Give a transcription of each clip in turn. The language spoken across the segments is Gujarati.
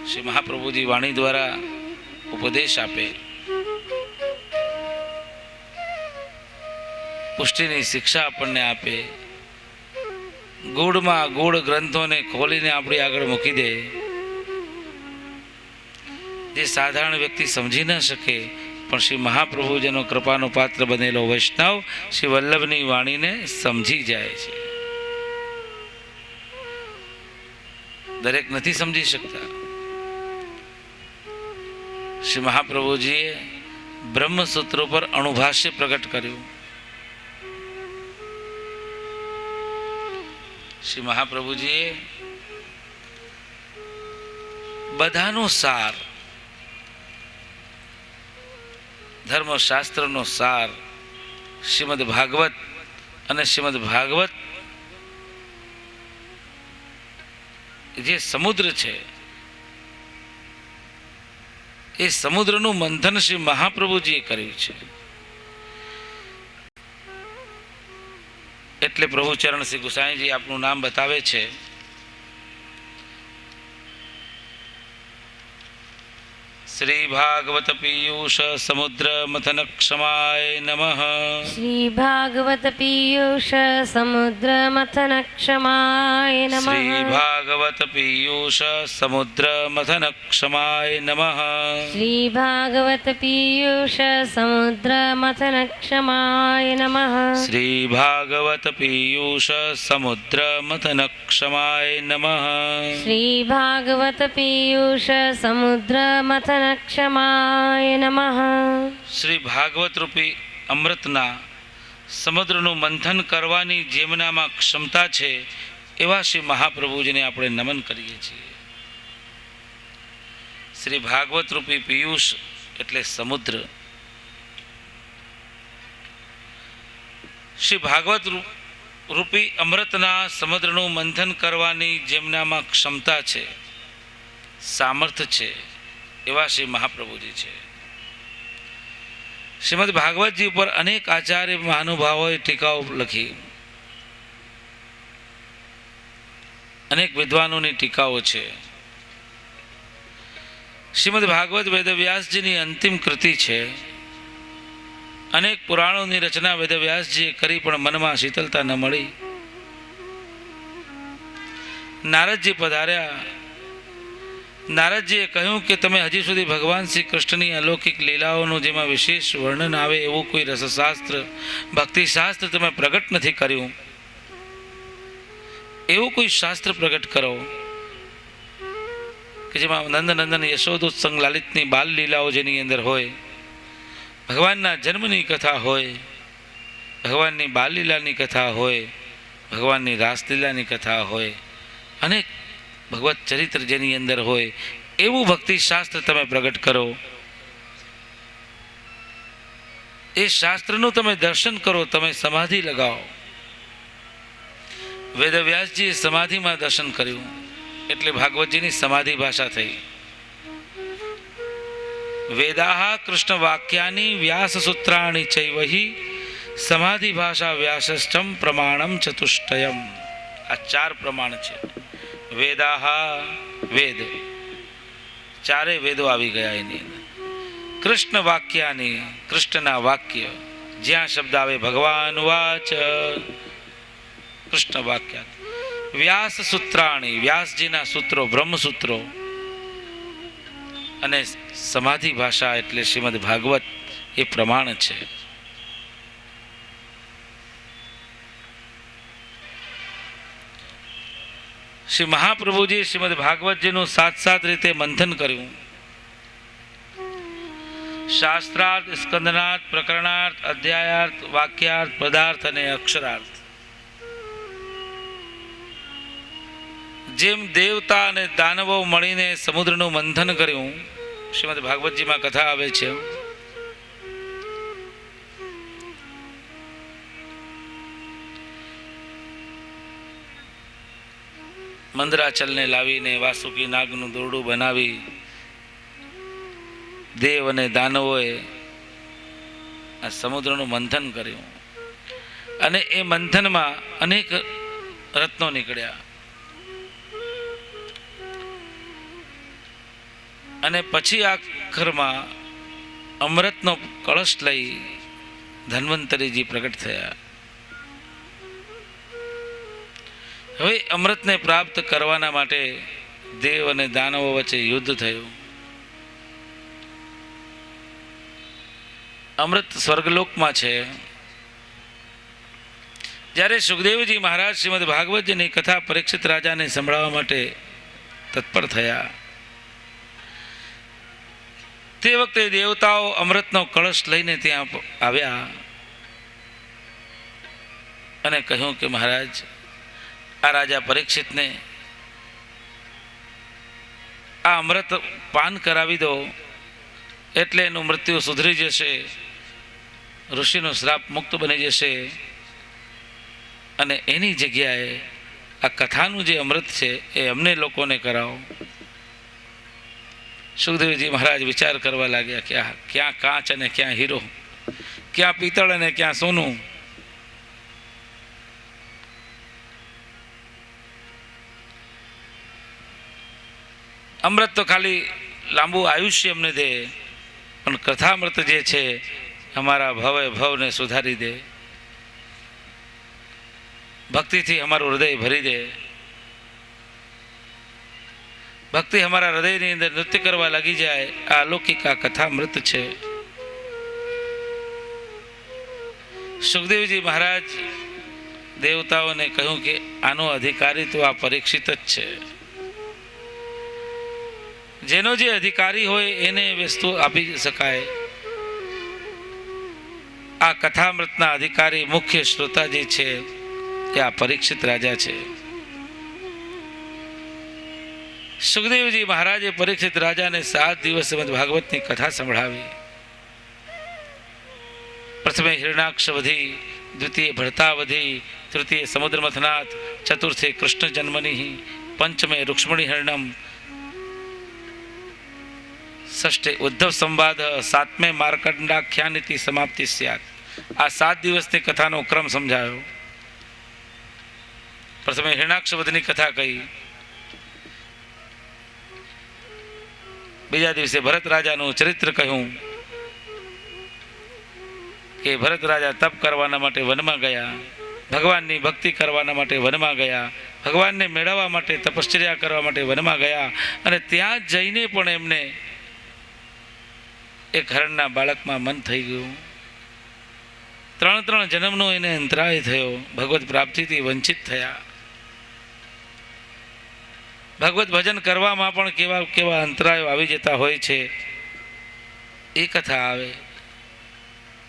શ્રી મહાપ્રભુજી વાણી દ્વારા ઉપદેશ આપે, પુષ્ટિની શિક્ષા આપણને આપે, ગૂઢમાં ગૂઢ ગ્રંથોને ખોલીને આપણી આગળ મૂકી દે, જે સાધારણ વ્યક્તિ સમજી ન શકે પણ શ્રી મહાપ્રભુજીનો કૃપાનો પાત્ર બનેલો વૈષ્ણવ શ્રી વલ્લભની વાણીને સમજી જાય છે. દરેક નથી સમજી શકતા. શ્રી મહાપ્રભુજીએ બ્રહ્મસૂત્રો પર અણુભાષ્ય પ્રગટ કર્યું. શ્રી મહાપ્રભુજીએ બધાનો સાર, ધર્મશાસ્ત્રનો સાર શ્રીમદ ભાગવત અને શ્રીમદ ભાગવત જે સમુદ્ર છે એ સમુદ્રનું મંથન શ્રી મહાપ્રભુજીએ કર્યું છે. એટલે પ્રભુચરણ શ્રી ગુસાઈજી આપનું નામ બતાવે છે. શ્રી ભાગવત પીયુષ સમુદ્ર મથન ક્ષમાય નમઃ. શ્રી ભાગવત પીયુષ સમુદ્ર મથન ક્ષમાય નમઃ. શ્રી ભાગવત પીયુષ સમુદ્ર મથન ક્ષમાય નમઃ. શ્રી ભાગવત પીયુષ સમુદ્ર મથન ક્ષમાય નમઃ. શ્રી ભાગવત પીયુષ સમુદ્ર મથન ક્ષમાય નમઃ. શ્રી ભાગવત પીયુષ સમુદ્ર મથન ક્ષમાય નમઃ. શ્રી ભાગવત રૂપી અમૃતના સમુદ્રનું મંથન કરવાની જેમનામાં ક્ષમતા છે એવા શ્રી મહાપ્રભુજીને આપણે નમન કરીએ છીએ. શ્રી ભાગવત રૂપી પિયુષ એટલે સમુદ્ર. શ્રી ભાગવત રૂપી અમૃતના સમુદ્રનું મંથન કરવાની જેમનામાં ક્ષમતા છે, સામર્થ્ય છે એવા શ્રી મહાપ્રભુજી છે. શ્રીમદ ભાગવતજી ઉપર અનેક આચાર્ય મહાનુભાવોએ ટીકાઓ લખી, અનેક વિદ્વાનોની ટીકાઓ છે. શ્રીમદ ભાગવત વેદવ્યાસજીની અંતિમ કૃતિ છે. અનેક પુરાણોની રચના વેદવ્યાસજીએ કરી પણ મનમાં શીતલતા ન મળી. નારદજી પધાર્યા. નારદજીએ કહ્યું કે તમે હજી સુધી ભગવાન શ્રી કૃષ્ણની અલૌકિક લીલાઓનું જેમાં વિશેષ વર્ણન આવે એવું કોઈ રસશાસ્ત્ર, ભક્તિશાસ્ત્ર તમે પ્રગટ નથી કર્યું. એવું કોઈ શાસ્ત્ર પ્રગટ કરો કે જેમાં નંદનંદન યશોદોત્સંગ લાલિતની બાલ લીલાઓ જેની અંદર હોય, ભગવાનના જન્મની કથા હોય, ભગવાનની બાલ લીલાની કથા હોય, ભગવાનની રાસલીલાની કથા હોય, અનેક ભગવત ચરિત્ર જેની અંદર હોય એવું ભક્તિ શાસ્ત્ર તમે પ્રગટ કરો. એ શાસ્ત્રનું તમે દર્શન કરો, તમે સમાધિ લગાવો. વેદવ્યાસજીએ સમાધિમાં દર્શન કર્યું એટલે ભાગવતજીની સમાધિ ભાષા થઈ. વેદાહ કૃષ્ણ વાક્યાની વ્યાસ સૂત્રાણી ચૈવહી સમાધિ ભાષા વ્યાસષ્ટમ પ્રમાણમ ચતુષ્ટયમ. આ 4 પ્રમાણ છે. વેદાહા વેદ, 4 વેદો આવી ગયા એની અંદર. કૃષ્ણ વાક્યાની, કૃષ્ણના વાક્ય, જ્યાં શબ્દ આવે ભગવાન વાચ, કૃષ્ણ વાક્ય. વ્યાસ સૂત્રાણી, વ્યાસજીના સૂત્રો, બ્રહ્મસૂત્રો. અને સમાધિ ભાષા એટલે શ્રીમદ ભાગવત એ પ્રમાણ છે. શ્રી મહાપ્રભુજી શ્રીમદ ભાગવતજીનું 7 રીતે મંથન કર્યું. શાસ્ત્રાર્થ, સ્કંદનાર્થ, પ્રકરણાર્થ, અધ્યાયાર્થ, વાક્યાર્થ, પદાર્થ અને અક્ષરાર્થ. જેમ દેવતા અને દાનવો મળીને સમુદ્રનું મંથન કર્યું, શ્રીમદ ભાગવતજીમાં કથા આવે છે. મંદરાચલને લાવીને વાસુકી નાગનું દોરડું બનાવી દેવ અને દાનવોએ આ સમુદ્રનું મંથન કર્યું. અને એ મંથનમાં અનેક રત્નો નીકળ્યા. અને પછી આખરમાં અમૃતનો કળશ લઈ ધન્વંતરીજી પ્રગટ થયા. હવે અમૃતને પ્રાપ્ત કરવાના માટે દેવ અને દાનવો વચ્ચે યુદ્ધ થયું. અમૃત સ્વર્ગલોકમાં છે. જ્યારે સુખદેવજી મહારાજ શ્રીમદ ભાગવતજીની કથા પરીક્ષિત રાજાને સંભળાવવા માટે તત્પર થયા, તે વખતે દેવતાઓ અમૃતનો કળશ લઈને ત્યાં આવ્યા અને કહ્યું કે મહારાજ, આ રાજા પરીક્ષિતને આ અમૃત પાન કરાવી દો એટલે એનું મૃત્યુ સુધરી જશે, ઋષિનો શ્રાપ મુક્ત બની જશે અને એની જગ્યાએ આ કથાનું જે અમૃત છે એ અમને લોકોને કરાવો. સુખદેવજી મહારાજ વિચાર કરવા લાગ્યા કે આ ક્યાં કાચ અને ક્યાં હીરો, ક્યાં પિત્તળ અને ક્યાં સોનું. અમૃત તો ખાલી લાંબુ આયુષ્ય અમને દે, પણ કથામૃત જે છે અમારા ભવે ભવને સુધારી દે, ભક્તિથી અમારું હૃદય ભરી દે. ભક્તિ અમારા હૃદયની અંદર નૃત્ય કરવા લાગી જાય. આ અલૌકિક આ કથામૃત છે. સુખદેવજી મહારાજ દેવતાઓને કહ્યું કે આનો અધિકારી તો આ પરીક્ષિત જ છે. જેનો જે અધિકારી હોય એને વસ્તુ આપી શકાય. આ કથામૃતના અધિકારી મુખ્ય શ્રોતા જે છે એ આ પરીક્ષિત રાજા છે. સુખદેવજી મહારાજે પરીક્ષિત રાજાને 7 દિવસ ભાગવતની કથા સંભળાવી. પ્રથમે હિરણાક્ષવધી, દ્વિતીય ભરતાવધી, તૃતીય સમુદ્ર મથનાથ, ચતુર્થે કૃષ્ણ જન્મની, પંચમે રૂક્ષ્મણી હરણમ, ષષ્ઠે ઉદ્ધવ સંવાદ, સાતમે માર્કંડાખ્યાનિતિ સમાપ્તિ સ્યાત. આ 7 દિવસની કથાનો ક્રમ સમજાયો. પ્રથમે હિરણાક્ષવધની કથા કહી, બીજા દિવસે ભરત રાજાનું ચરિત્ર કહ્યું કે ભરત રાજા તપ કરવાના માટે વનમાં ગયા, ભગવાનની ભક્તિ કરવાના માટે વનમાં ગયા, ભગવાનને મેળવવા માટે તપશ્ચર્યા કરવા માટે વનમાં ગયા અને ત્યાં જઈને પણ એમને એક હરણના બાળકમાં મન થઈ ગયું. 3 જન્મનો એને અંતરાય થયો. ભગવત પ્રાપ્તિથી વંચિત થયા. ભગવત ભજન કરવામાં પણ કેવા કેવા અંતરાયો આવી જતા હોય છે એ કથા આવે.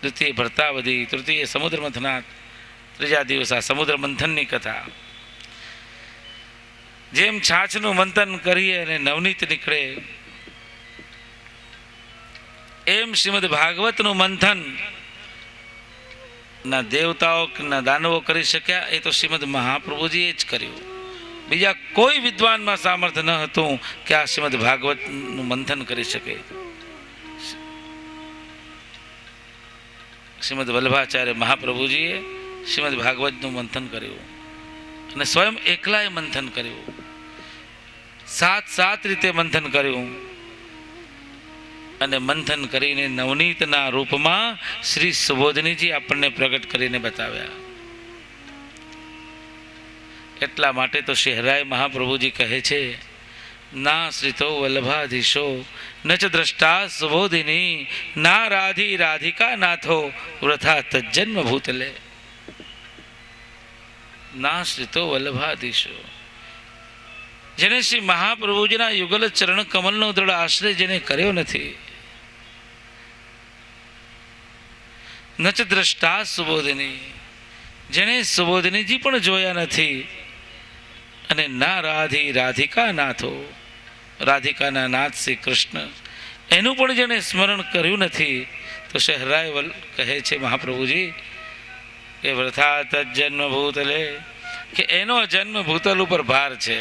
દ્વિતીય ભરતાવધી, તૃતીય સમુદ્ર મંથનાથ, ત્રીજા દિવસ આ સમુદ્ર મંથનની કથા. જેમ છાછનું મંથન કરીએ અને નવનીત નીકળે, એમ શ્રીમદ ભાગવતનું મંથન ના દેવતાઓ ના દાનવો કરી શક્યા. એ તો શ્રીમદ મહાપ્રભુજીએ જ કર્યું. બીજા કોઈ વિદ્વાનમાં સામર્થ્ય ન હતું કે આ શ્રીમદ ભાગવતનું મંથન કરી શકે. શ્રીમદ વલ્લભાચાર્ય મહાપ્રભુજીએ શ્રીમદ ભાગવતનું મંથન કર્યું અને સ્વયં એકલાએ મંથન કર્યું. 7 રીતે મંથન કર્યું અને મંથન કરીને નવનીતના રૂપમાં શ્રી સુબોધનીજી આપણને પ્રગટ કરીને બતાવ્યા. એટલા માટે તો શ્રી હરાય મહાપ્રભુજી કહે છે, ના શ્રિતો વલ્લભાધીશો ન ચ દ્રષ્ટા સુબોધિની, ના રાધી રાધિકા નાથો વૃથા તજન્મ ભૂતલે. ના શ્રિતો વલ્લભાધીશો, જેને શ્રી મહાપ્રભુજીના યુગલ ચરણ કમલનો દ્રઢ આશ્રય જેને કર્યો નથી, ન ચ દ્રષ્ટા સુબોધિની, જેને સુબોધિનીજી પણ જોયા નથી, અને ના રાધી રાધિકા નાથો, રાધિકાના નાથ શ્રી કૃષ્ણ એનું પણ જેને સ્મરણ કર્યું નથી, તો શહેરાય કહે છે મહાપ્રભુજી કે વૃથા તજન્મ ભૂતલે, કે એનો જન્મ ભૂતલ ઉપર ભાર છે,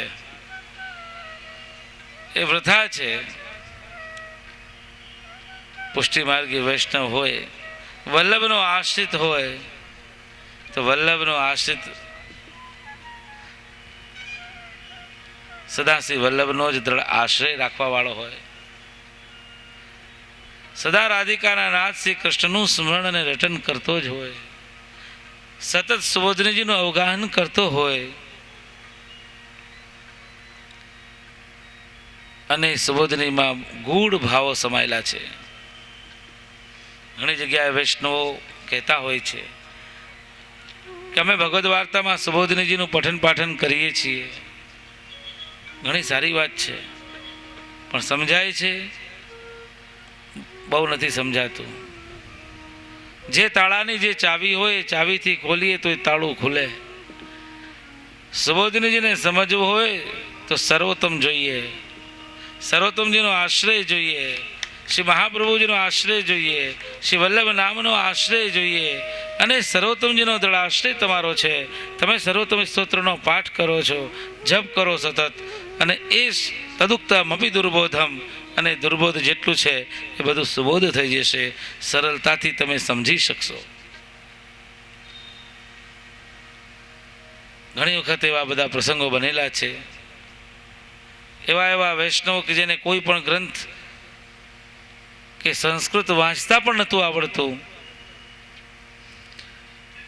એ વૃથા છે. પુષ્ટિ માર્ગી વૈષ્ણવ હોય, વલ્લભનો આશ્રિત હોય, તો વલ્લભનો આશ્રિત સદા શ્રી વલ્લભનો જ દ્રઢ આશ્રય રાખવા વાળો હોય. સદા રાધિકાના નાથ શ્રી કૃષ્ણનું સ્મરણ અને રટન કરતો જ હોય, સતત સુબોધનીજીનું અવગાહન કરતો હોય અને સુબોધનીમાં ગૂઢ ભાવો સમાયેલા છે. ઘણી જગ્યાએ વૈષ્ણવો કહેતા હોય છે કે અમે ભગવદ્ વાર્તામાં સુબોધનીજીનું પઠન પાઠન કરીએ છીએ. ઘણી સારી વાત છે, પણ સમજાય છે? બહુ નથી સમજાતું. જે તાળાની જે ચાવી હોય એ ચાવીથી ખોલીએ તો એ તાળું ખુલે. સુબોધનીજીને સમજવું હોય તો સર્વોત્તમ જોઈએ, સર્વોત્તમજીનો આશ્રય જોઈએ, શ્રી મહાપ્રભુજીનો આશ્રય જોઈએ, શ્રી વલ્લભ નામનો આશ્રય જોઈએ. અને સર્વોત્તમજીનો દળ આશ્રય તમારો છે. તમે સર્વોત્તમ સ્તોત્રનો પાઠ કરો છો, જપ કરો સતત, અને એ તદુક્તમ અપી દુર્બોધમ, અને દુર્બોધ જેટલું છે એ બધું સુબોધ થઈ જશે. સરળતાથી તમે સમજી શકશો. ઘણી વખત એવા બધા પ્રસંગો બનેલા છે. એવા વૈષ્ણવ કે જેને કોઈ પણ ગ્રંથ કે સંસ્કૃત વાંચતા પણ નહોતું આવડતું,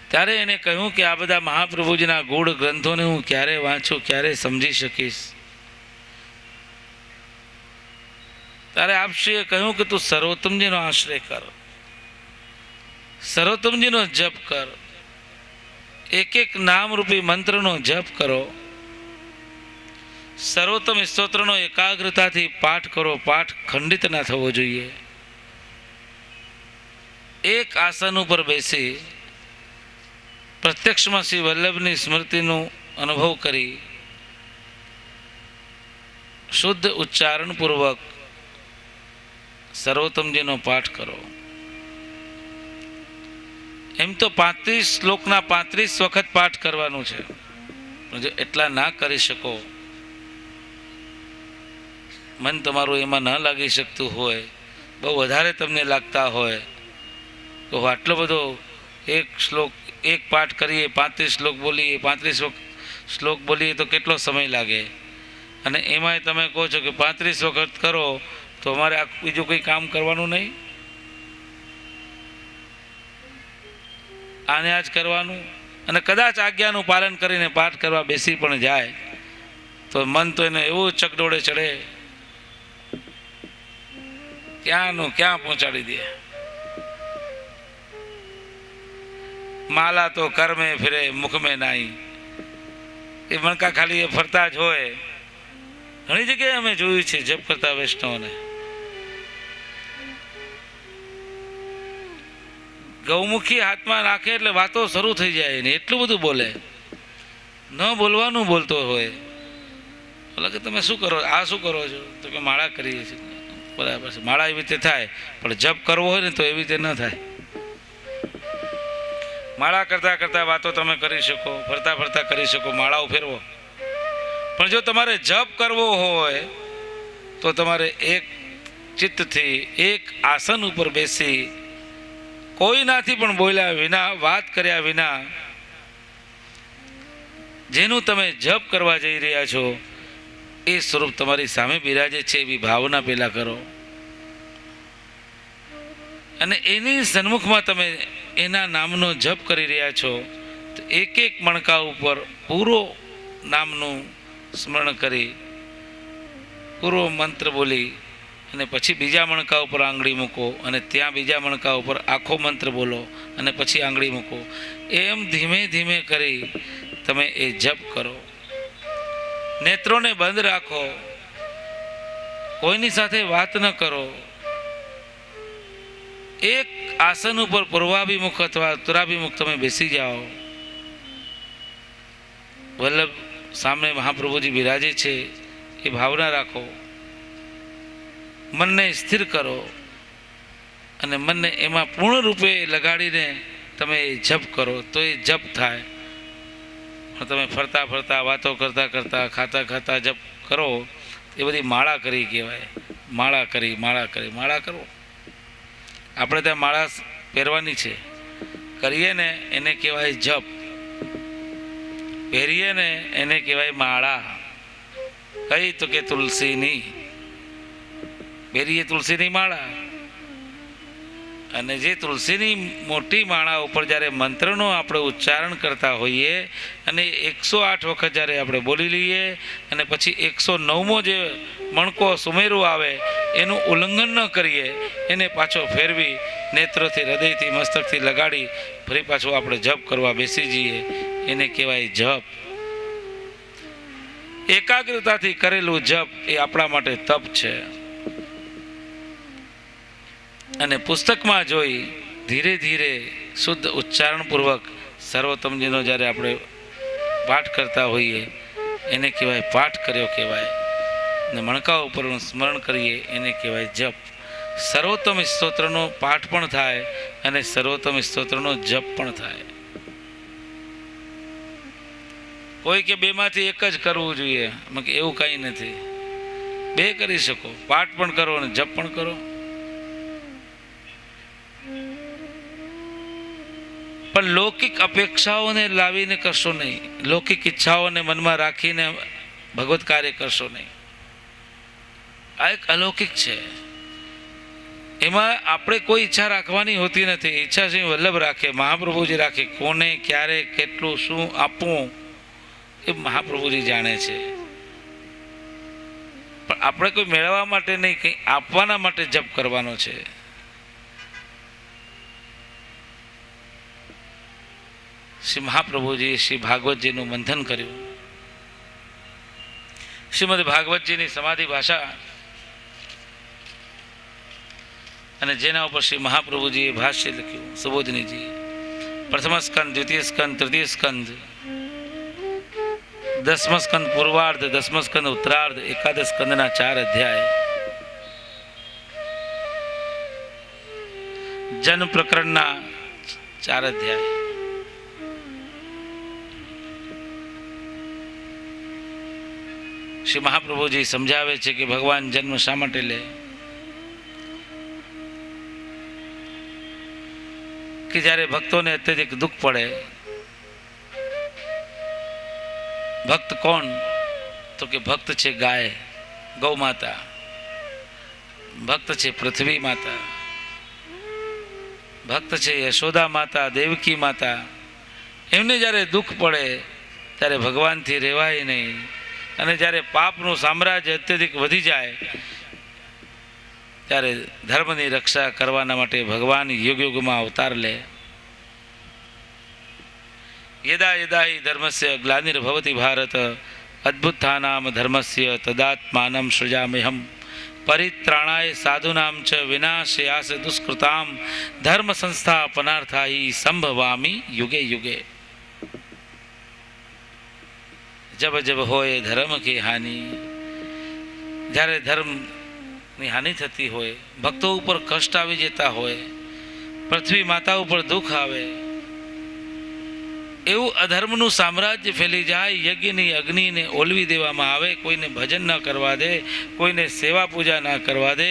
ત્યારે એને કહ્યું કે આ બધા મહાપ્રભુજીના ગૂઢ ગ્રંથોને હું ક્યારે વાંચું, ક્યારે સમજી શકીશ? ત્યારે આપશ્રીએ કહ્યું કે તું સર્વોત્તમજીનો આશ્રય કર, સર્વોત્તમજીનો જપ કર, એક એક નામરૂપી મંત્રનો જપ કરો, સર્વોત્તમ સ્તોત્રનો એકાગ્રતાથી પાઠ કરો. પાઠ ખંડિત ના થવો જોઈએ. એક આસન ઉપર બેસી પ્રત્યક્ષમાં શ્રી વલ્લભની સ્મૃતિનું અનુભવ કરી શુદ્ધ ઉચ્ચારણપૂર્વક સર્વોત્તમજીનો પાઠ કરો. એમ તો 35 શ્લોકના 35 વખત પાઠ કરવાનું છે. જો એટલા ના કરી શકો, મન તમારું એમાં ન લાગી શકતું હોય, બહુ વધારે તમને લાગતા હોય, તો આટલો બધો એક શ્લોક એક પાઠ કરીએ, 35 શ્લોક બોલીએ, 35 શ્લોક બોલીએ તો કેટલો સમય લાગે? અને એમાંય તમે કહો છો કે 35 વખત કરો તો અમારે આ બીજું કંઈ કામ કરવાનું નહીં, આને આ જ કરવાનું. અને કદાચ આજ્ઞાનું પાલન કરીને પાઠ કરવા બેસી પણ જાય તો મન તો એને એવું ચકડોળે ચડે, ક્યાંનું ક્યાં પહોંચાડી દે. માલા તો કર્મે ફિરે મુખ મેં નાઈ, એ મણકા ખાલી એ ફરતા જ હોય. ઘણી જગ્યાએ અમે જોયું છે જપ કરતા વૈષ્ણવને. ગૌમુખી હાથમાં નાખે એટલે વાતો શરૂ થઈ જાય ને એટલું બધું બોલે, ન બોલવાનું બોલતો હોય. બોલે કે તમે શું કરો, આ શું કરો છો? તો કે માળા કરીએ છીએ. બરાબર છે, માળા એવી રીતે થાય, પણ જપ કરવો હોય ને તો એવી રીતે ન થાય. માળા કરતાં કરતાં વાતો તમે કરી શકો, ફરતા ફરતા કરી શકો, માળાઓ ફેરવો. પણ જો તમારે જપ કરવો હોય તો તમારે એક ચિત્તથી એક આસન ઉપર બેસી કોઈનાથી પણ બોલ્યા વિના, વાત કર્યા વિના, જેનું તમે જપ કરવા જઈ રહ્યા છો એ સ્વરૂપ તમારી સામે બિરાજે છે એવી ભાવના પેલા કરો. અને એની સન્મુખમાં તમે એના નામનો જપ કરી રહ્યા છો તો એક એક મણકા ઉપર પૂરો નામનું સ્મરણ કરી, પૂરો મંત્ર બોલી, અને પછી બીજા મણકા ઉપર આંગળી મૂકો, અને ત્યાં બીજા મણકા ઉપર આખો મંત્ર બોલો, અને પછી આંગળી મૂકો. એમ ધીમે ધીમે કરી તમે એ જપ કરો. નેત્રોને બંધ રાખો, કોઈની સાથે વાત ન કરો. એક આસન ઉપર પૂર્વાભિમુખ અથવા ઉત્તરાભિમુખ તમે બેસી જાઓ. વલ્લભ સામે મહાપ્રભુજી બિરાજે છે એ ભાવના રાખો. મનને સ્થિર કરો અને મનને એમાં પૂર્ણ રૂપે લગાડીને તમે એ જપ કરો તો એ જપ થાય. પણ તમે ફરતા ફરતા, વાતો કરતા કરતા, ખાતા ખાતા જપ કરો એ બધી માળા કરી કહેવાય. માળા કરી, માળા કરી, માળા કરો. આપણે ત્યાં માળા પહેરવાની છે, કરીએ ને એને કહેવાય જપ, પહેરીએ ને એને કહેવાય માળા. કઈ? તો કે તુલસીની. પહેરીએ તુલસીની માળા અને જે તુલસીની મોટી માળા ઉપર જ્યારે મંત્રનો આપણે ઉચ્ચારણ કરતા હોઈએ અને 108 વખત જ્યારે આપણે બોલી લઈએ અને પછી 109મો જે મણકો સુમેરું આવે એનું ઉલ્લંઘન ન કરીએ, એને પાછો ફેરવી નેત્રોથી, હૃદયથી, મસ્તકથી લગાડી ફરી પાછો આપણે જપ કરવા બેસી જઈએ, એને કહેવાય જપ. એકાગ્રતાથી કરેલું જપ એ આપણા માટે તપ છે. અને પુસ્તકમાં જોઈ ધીરે ધીરે શુદ્ધ ઉચ્ચારણપૂર્વક સર્વોત્તમજીનો જ્યારે આપણે પાઠ કરતા હોઈએ એને કહેવાય પાઠ કર્યો કહેવાય. ને મણકા ઉપરનું સ્મરણ કરીએ એને કહેવાય જપ. સર્વોત્તમ સ્તોત્રનો પાઠ પણ થાય અને સર્વોત્તમ સ્તોત્રનો જપ પણ થાય. કોઈ કે બેમાંથી એક જ કરવું જોઈએ, એવું કંઈ નથી. બે કરી શકો, પાઠ પણ કરો અને જપ પણ કરો. પણ લૌકિક અપેક્ષાઓને લાવીને કરશો નહીં, લૌકિક ઈચ્છાઓને મનમાં રાખીને ભગવત કાર્ય કરશો નહીં. આ એક અલૌકિક છે. એમાં આપણે કોઈ ઈચ્છા રાખવાની હોતી નથી. ઈચ્છા સિંહ વલ્લભ રાખે, મહાપ્રભુજી રાખે. કોને ક્યારે કેટલું શું આપવું એ મહાપ્રભુજી જાણે છે. પણ આપણે કોઈ મેળવવા માટે નહીં, કંઈ આપવાના માટે જપ કરવાનો છે. શ્રી મહાપ્રભુજી શ્રી ભાગવતજીનું મંથન કર્યું. શ્રીમદ ભાગવતજીની સમાધિ ભાષા અને જેના ઉપર શ્રી મહાપ્રભુજીએ ભાષ્ય લખ્યું સુબોધનીજી. પ્રથમ સ્કંદ, દ્વિતીય સ્કંદ, તૃતીય સ્કંદ, 10મો સ્કંદ પૂર્વાર્ધ, 10મો સ્કંદ ઉત્તરાર્ધ, એકાદશ સ્કંદના 4 અધ્યાય, જન્મ પ્રકરણના 4 અધ્યાય. શ્રી મહાપ્રભુજી સમજાવે છે કે ભગવાન જન્મ શા માટે લે. કે જ્યારે ભક્તોને અત્યધિક દુઃખ પડે. ભક્ત કોણ? તો કે ભક્ત છે ગાય, ગૌ માતા. ભક્ત છે પૃથ્વી માતા. ભક્ત છે યશોદા માતા, દેવકી માતા. એમને જ્યારે દુઃખ પડે ત્યારે ભગવાનથી રહેવાય નહીં. અને જ્યારે પાપનું સામ્રાજ્ય અત્યધિક વધી જાય ત્યારે ધર્મની રક્ષા કરવાના માટે ભગવાન યુગ યુગમાં અવતાર લે. યદા યદા હિ ધર્મસ્ય ગ્લાનિર્ભવતિ ભારત અદ્ભુતાનામ ધર્મસ્ય તદાત્માનમ સૃજામ્યહમ પરિત્રાણાય સાધુનામ ચ વિનાશયાસ દુષ્કૃતામ ધર્મ સંસ્થાપનાર્થાહિ સંભવામિ યુગે યુગે. જબ જબ હોય ધર્મ કી હાનિ, જ્યારે ધર્મની હાનિ થતી હોય, ભક્તો ઉપર કષ્ટ આવી જતા હોય, પૃથ્વી માતા ઉપર દુઃખ આવે, એવું અધર્મનું સામ્રાજ્ય ફેલી જાય, યજ્ઞની અગ્નિને ઓલવી દેવામાં આવે, કોઈને ભજન ન કરવા દે, કોઈને સેવા પૂજા ન કરવા દે,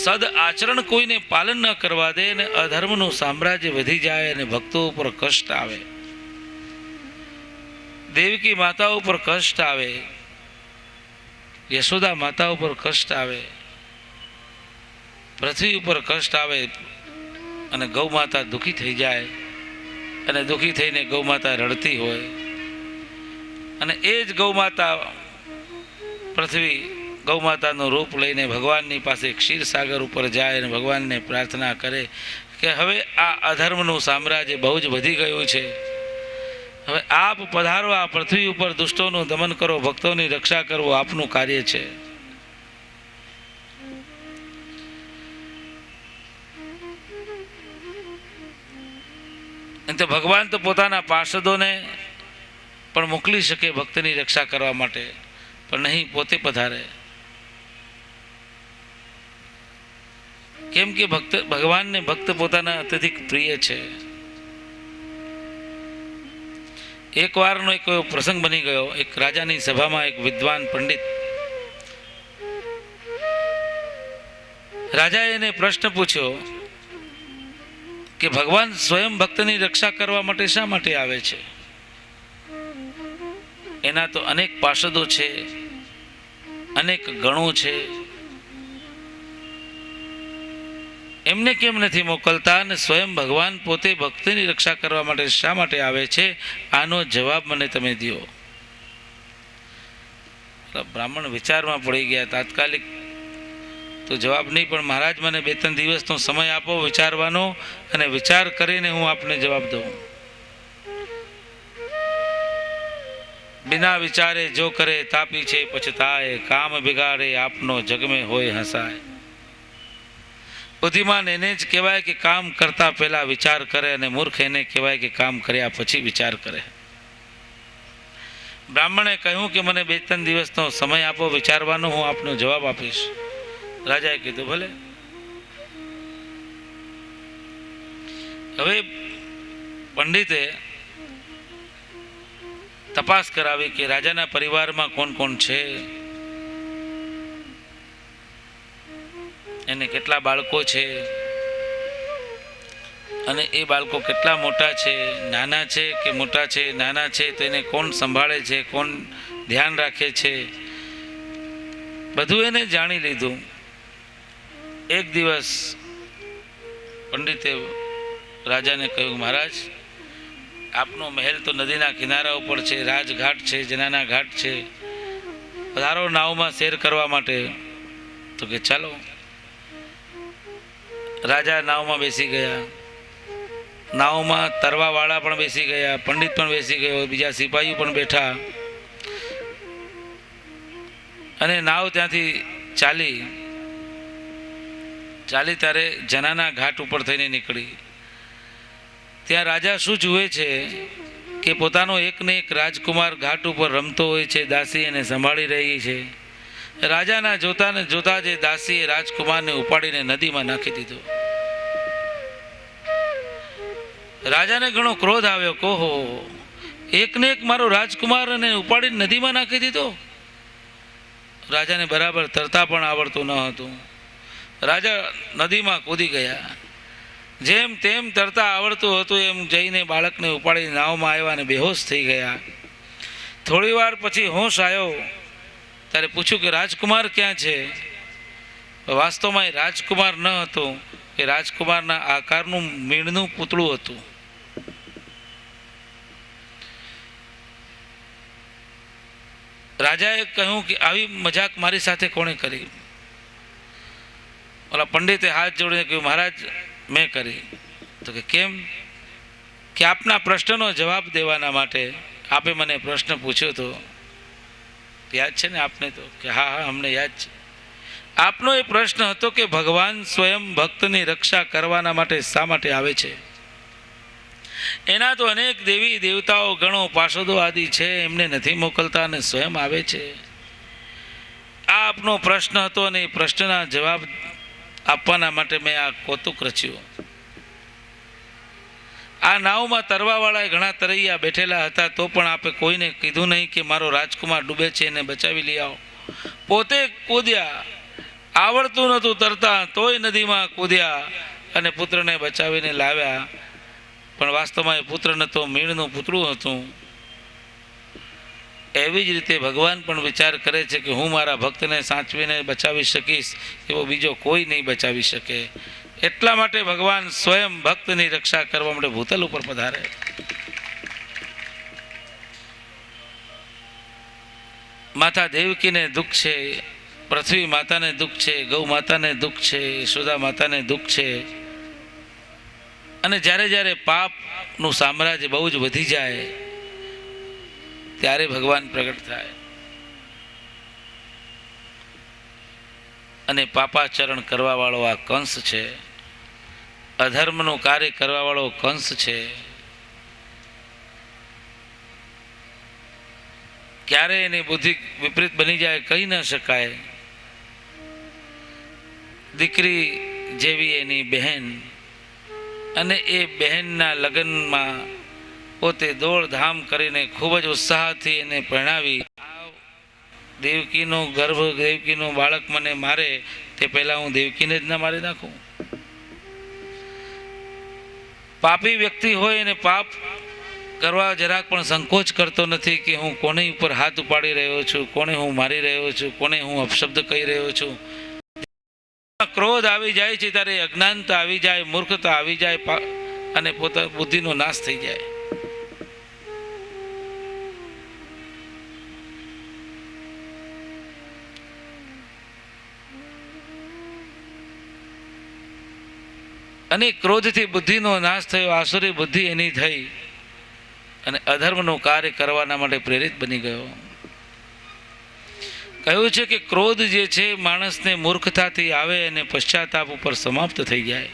સદ આચરણ કોઈને પાલન ન કરવા દે, અને અધર્મનું સામ્રાજ્ય વધી જાય અને ભક્તો ઉપર કષ્ટ આવે. દેવકી માતા ઉપર કષ્ટ આવે, યશોદા માતા ઉપર કષ્ટ આવે, પૃથ્વી ઉપર કષ્ટ આવે અને ગૌ માતા દુઃખી થઈ જાય. અને દુઃખી થઈને ગૌ માતા રડતી હોય અને એ જ ગૌ માતા પૃથ્વી ગૌ માતાનું રૂપ લઈને ભગવાનની પાસે ક્ષીરસાગર ઉપર જાય અને ભગવાનને પ્રાર્થના કરે કે હવે આ અધર્મનું સામ્રાજ્ય બહુ જ વધી ગયું છે, હવે આપ પધારો, આ પૃથ્વી ઉપર દુષ્ટોનું દમન કરો, ભક્તોની રક્ષા કરવો આપનું કાર્ય છે. તો ભગવાન તો પોતાના પાર્ષદોને પણ મોકલી શકે ભક્તની રક્ષા કરવા માટે, પણ નહીં, પોતે પધારે. કેમ કે ભગવાનને ભક્ત પોતાના અત્યધિક પ્રિય છે. એક વારનો એક પ્રસંગ બની ગયો. એક રાજાની સભામાં એક વિદ્વાન પંડિત, રાજાએ એને પ્રશ્ન પૂછ્યો કે ભગવાન સ્વયં ભક્તની રક્ષા કરવા માટે શા માટે આવે છે? એના તો અનેક પાર્ષદો છે, અનેક ગણો છે, એમને કેમ નથી મોકલતા અને સ્વયં ભગવાન પોતે ભક્તિની રક્ષા કરવા માટે શા માટે આવે છે? આનો જવાબ મને તમે દો. બ્રાહ્મણ વિચારમાં પડી ગયા. તાત્કાલિક તો જવાબ નહીં, પણ મહારાજ મને 2-3 દિવસનો સમય આપો વિચારવાનો, અને વિચાર કરીને હું આપને જવાબ દઉં. બિના વિચારે જો કરે તાપી છે પછતાય, કામ બિગાડે આપનો જગમે હોય હસાય. બુદ્ધિમાન એને જ કહેવાય કે કામ કરતા પહેલા વિચાર કરે, અને મૂર્ખ એને કહેવાય કે કામ કર્યા પછી વિચાર કરે. બ્રાહ્મણે કહ્યું કે મને 2-3 દિવસનો સમય આપો વિચારવાનો, હું આપનો જવાબ આપીશ. રાજાએ કીધું ભલે. હવે પંડિતે તપાસ કરાવી કે રાજાના પરિવારમાં કોણ કોણ છે, એને કેટલા બાળકો છે, અને એ બાળકો કેટલા મોટા છે, નાના છે કે મોટા છે. નાના છે તો એને કોણ સંભાળે છે, કોણ ધ્યાન રાખે છે, બધું એને જાણી લીધું. એક દિવસ પંડિતે રાજાને કહ્યું, મહારાજ આપનો મહેલ તો નદીના કિનારા ઉપર છે, રાજઘાટ છે, જનાના ઘાટ છે, પધારો નાવમાં શેર કરવા માટે. તો કે ચાલો. રાજા નાવમાં બેસી ગયા. નાવમાં તરવાવાળા પણ બેસી ગયા, પંડિત પણ બેસી ગયો, બીજા સિપાહીઓ પણ બેઠા. અને નાવ ત્યાંથી ચાલી ત્યારે જનાના ઘાટ ઉપર થઈને નીકળી. ત્યાં રાજા શું જુએ છે કે પોતાનો એકને એક રાજકુમાર ઘાટ ઉપર રમતો હોય છે, દાસી એને સંભાળી રહી છે. રાજાના જોતાને જોતા જે દાસીએ રાજકુમારને ઉપાડીને નદીમાં નાખી દીધો. રાજાને ઘણો ક્રોધ આવ્યો. કોહો, એકને એક મારો રાજકુમાર અને ઉપાડીને નદીમાં નાખી દીધો. રાજાને બરાબર તરતા પણ આવડતું ન હતું. રાજા નદીમાં કૂદી ગયા. જેમ તેમ તરતા આવડતું હતું એમ જઈને બાળકને ઉપાડી નાવમાં આવ્યા અને બેહોશ થઈ ગયા. થોડી વાર પછી હોશ આવ્યો ત્યારે પૂછ્યું કે રાજકુમાર ક્યાં છે? વાસ્તવમાં એ રાજકુમાર ન હતો, એ રાજકુમારના આકારનું મીણનું પૂતળું હતું. રાજાએ કહ્યું કે આવી મજાક મારી સાથે કોણે કરી? ઓલા પંડિતે હાથ જોડીને કહ્યું, મહારાજ મેં કરી. તો કે કેમ? કે આપના પ્રશ્નનો જવાબ દેવાના માટે. આપે મને પ્રશ્ન પૂછ્યો તો યાદ છે ને આપને? તો કે હા હા, અમને યાદ છે. આપનો એ પ્રશ્ન હતો કે ભગવાન સ્વયં ભક્તની રક્ષા કરવાના માટે શા માટે આવે છે? એના તો અનેક દેવી દેવતાઓ ગણો પાર્ષદો આદિ છે, એમને નથી મોકલતા અને સ્વયં આવે છે. આ આપનો પ્રશ્ન હતો, અને એ પ્રશ્નના જવાબ આપવાના માટે મેં આ કૌતુક રચ્યું. આ નાવમાં તરવાવાળા ઘણા તરૈયા બેઠેલા હતા, તો પણ આપે કોઈને કીધું નહીં કે મારો રાજકુમાર ડૂબે છે, એને બચાવી લઈ આવો. પોતે કૂદ્યા, આવડતું નહોતું તરતા તોય નદીમાં કૂદ્યા અને પુત્રને બચાવીને લાવ્યા. પણ વાસ્તવમાં એ પુત્ર નહોતો, મીણનું પૂતળું હતું. એવી જ રીતે ભગવાન પણ વિચાર કરે છે કે હું મારા ભક્તને સાચવીને બચાવી શકીશ, એવો બીજો કોઈ નહીં બચાવી શકે. એટલા માટે ભગવાન સ્વયં ભક્તની રક્ષા કરવા માટે ભૂતલ ઉપર પધારે. માતા દેવકીને દુઃખ છે, પૃથ્વી માતાને દુઃખ છે, ગૌ માતાને દુઃખ છે, યશોદા માતાને દુઃખ છે. અને જ્યારે જ્યારે પાપનું સામ્રાજ્ય બહુ જ વધી જાય ત્યારે ભગવાન પ્રગટ થાય અને પાપાચરણ કરવા વાળો આ કંસ છે, અધર્મનું કાર્ય કરવા વાળો કંસ છે. ક્યારે એની બુદ્ધિ વિપરીત બની જાય કહી ન શકાય. દીકરી જેવી એની બહેન, અને એ બહેનના લગ્નમાં પોતે દોડધામ કરીને ખૂબ જ ઉત્સાહથી એને પરણાવી. દેવકીનો ગર્ભ, દેવકીનું બાળક મને મારે તે પહેલાં હું દેવકીને જ ના મારી નાખું? પાપી વ્યક્તિ હોય અને પાપ કરવા જરાક પણ સંકોચ કરતો નથી કે હું કોની ઉપર હાથ ઉપાડી રહ્યો છું, કોને હું મારી રહ્યો છું, કોને હું અપશબ્દ કહી રહ્યો છું. ક્રોધ આવી જાય છે ત્યારે અજ્ઞાનતા આવી જાય, મૂર્ખતા આવી જાય અને પોતા બુદ્ધિનો નાશ થઈ જાય. અને ક્રોધથી બુદ્ધિનો નાશ થયો, આસુરી બુદ્ધિ એની થઈ અને અધર્મનું કાર્ય કરવાના માટે પ્રેરિત બની ગયો. કહ્યું છે કે ક્રોધ જે છે માણસને મૂર્ખતાથી આવે અને પશ્ચાતાપ ઉપર સમાપ્ત થઈ જાય.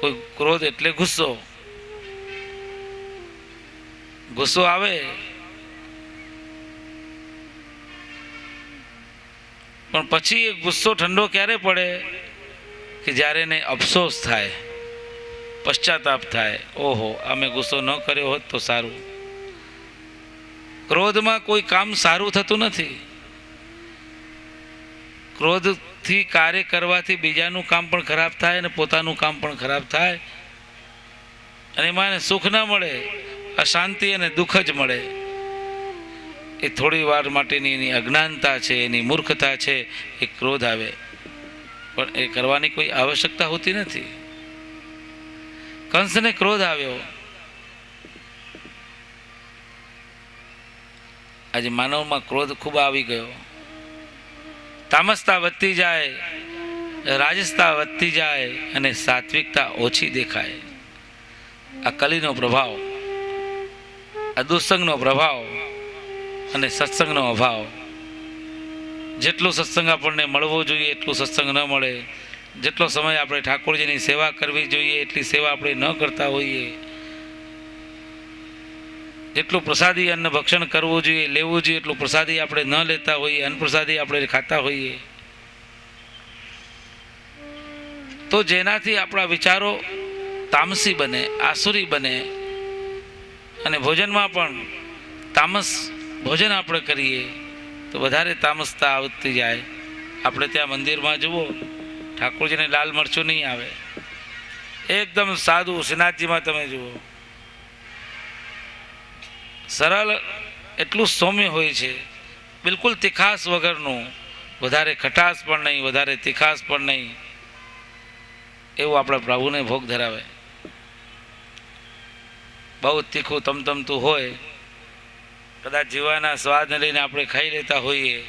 કોઈ ક્રોધ એટલે ગુસ્સો, ગુસ્સો આવે પણ પછી એ ગુસ્સો ઠંડો ક્યારે પડે કે જ્યારે એને અફસોસ થાય, પશ્ચાતાપ થાય, ઓહો અમે ગુસ્સો ન કર્યો હોત તો સારું. ક્રોધમાં કોઈ કામ સારું થતું નથી. ક્રોધથી કાર્ય કરવાથી બીજાનું કામ પણ ખરાબ થાય અને પોતાનું કામ પણ ખરાબ થાય અને એમાં એને સુખ ના મળે, અશાંતિ અને દુઃખ જ મળે. એ થોડી વાર માટેની એની અજ્ઞાનતા છે, એની મૂર્ખતા છે, એ ક્રોધ આવે પણ એ કરવાની કોઈ આવશ્યકતા હોતી નથી. કંસને ક્રોધ આવ્યો. આજે માનવમાં ક્રોધ ખૂબ આવી ગયો. તામસતા વધતી જાય, રાજસતા વધતી જાય અને સાત્વિકતા ઓછી દેખાય. આ કલીનો પ્રભાવ, આ દુસ્સંગનો પ્રભાવ અને સત્સંગનો અભાવ. જેટલું સત્સંગ આપણને મળવો જોઈએ એટલું સત્સંગ ન મળે. જેટલો સમય આપણે ઠાકોરજીની સેવા કરવી જોઈએ એટલી સેવા આપણે ન કરતા હોઈએ. જેટલું પ્રસાદી અન્ન ભક્ષણ કરવું જોઈએ, લેવું જોઈએ, એટલું પ્રસાદી આપણે ન લેતા હોઈએ, અન્નપ્રસાદી આપણે ખાતા હોઈએ. તો જેનાથી આપણા વિચારો તામસી બને, આસુરી બને અને ભોજનમાં પણ તામસ ભોજન આપણે કરીએ તો વધારે તામસતા આવતી જાય. આપણે ત્યાં મંદિરમાં જુઓ, ઠાકોરજીને લાલ મરચું નહીં આવે, એકદમ સાદું. શ્રીનાથજીમાં તમે જુઓ, સરળ, એટલું સૌમ્ય હોય છે, બિલકુલ તીખાસ વગરનું. વધારે ખટાશ પણ નહીં, વધારે તીખાસ પણ નહીં, એવું આપણા પ્રભુને ભોગ ધરાવે. બહુ તીખું તમતમતું હોય, કદાચ જીવાના સ્વાદને લઈને આપણે ખાઈ લેતા હોઈએ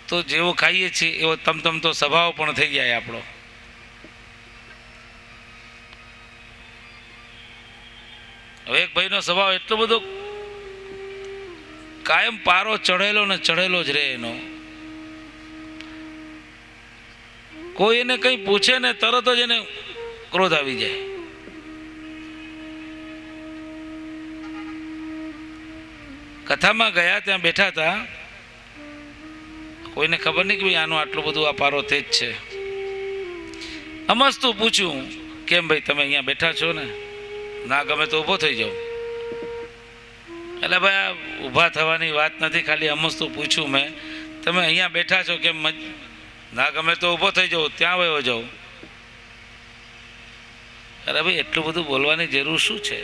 તો જેવો ખાઈએ છીએ એવો તમતમતો સ્વભાવ પણ થઈ જાય આપણો. હવે એક ભાઈનો સ્વભાવ એટલો બધો કાયમ પારો ચઢેલો ને ચઢેલો જ રહે એનો. કોઈ એને કંઈ પૂછે ને તરત જ એને ક્રોધ આવી જાય. કથામાં ગયા, ત્યાં બેઠા હતા, કોઈને ખબર નહીં કે ભાઈ આનું આટલું બધું આ પારો તેજ છે. અમસ્તું પૂછ્યું, કેમ ભાઈ તમે અહીંયા બેઠા છો ને, ના ગમે તો ઊભો થઈ જાઓ. એટલે ભાઈ આ ઊભા થવાની વાત નથી, ખાલી અમસ્તું પૂછ્યું મેં, તમે અહીંયા બેઠા છો કેમ, ના ગમે તો ઊભો થઈ જાઓ, ત્યાં વયો જાઓ. અરે ભાઈ એટલું બધું બોલવાની જરૂર શું છે?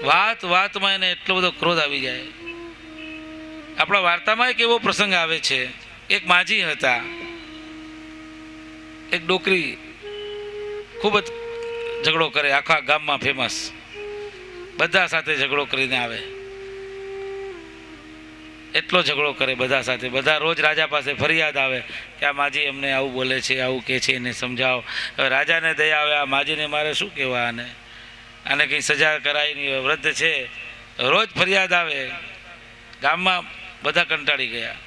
વાતમાં એને એટલો બધો ક્રોધ આવી જાય. આપણા વાર્તામાં એક એવો પ્રસંગ આવે છે, એક માજી હતા, એક ડોકરી ખૂબ જ ઝઘડો કરે, આખા ગામમાં ફેમસ, બધા સાથે ઝઘડો કરીને આવે. એટલો ઝઘડો કરે બધા સાથે, બધા રોજ રાજા પાસે ફરિયાદ આવે કે આ માજી અમને આવું બોલે છે, આવું કહે છે, એને સમજાવો. હવે રાજાને દયા આવે, આ માજીને મારે શું કહેવા, આને કંઈ સજા કરાય નહીં, વૃદ્ધ છે, રોજ ફરિયાદ આવે. ગામમાં બધા કંટાળી ગયા.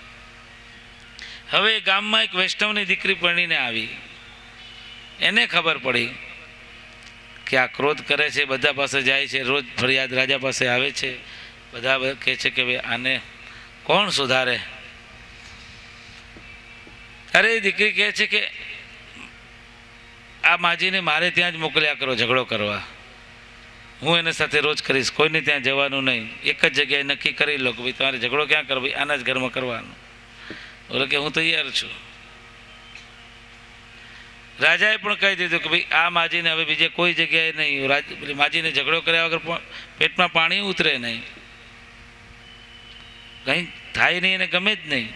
હવે ગામમાં એક વૈષ્ણવની દીકરી પરણીને આવી. એને ખબર પડી કે આ ક્રોધ કરે છે, બધા પાસે જાય છે, રોજ ફરિયાદ રાજા પાસે આવે છે, બધા કહે છે કે ભાઈ આને કોણ સુધારે. અરે એ દીકરી કહે છે કે આ માજીને મારે ત્યાં જ મોકલ્યા કરો ઝઘડો કરવા, હું એને સાથે રોજ કરીશ, કોઈને ત્યાં જવાનું નહીં. એક જ જગ્યાએ નક્કી કરી લો કે ભાઈ તમારે ઝઘડો ક્યાં કરવો, આના જ ઘરમાં કરવાનો. બોલે કે હું તૈયાર છું. રાજાએ પણ કહી દીધું કે ભાઈ આ માજીને હવે બીજે કોઈ જગ્યાએ નહીં, માજીને ઝઘડો કર્યા વગર પેટમાં પાણી ઉતરે નહીં, કંઈ થાય નહીં, એને ગમે જ નહીં.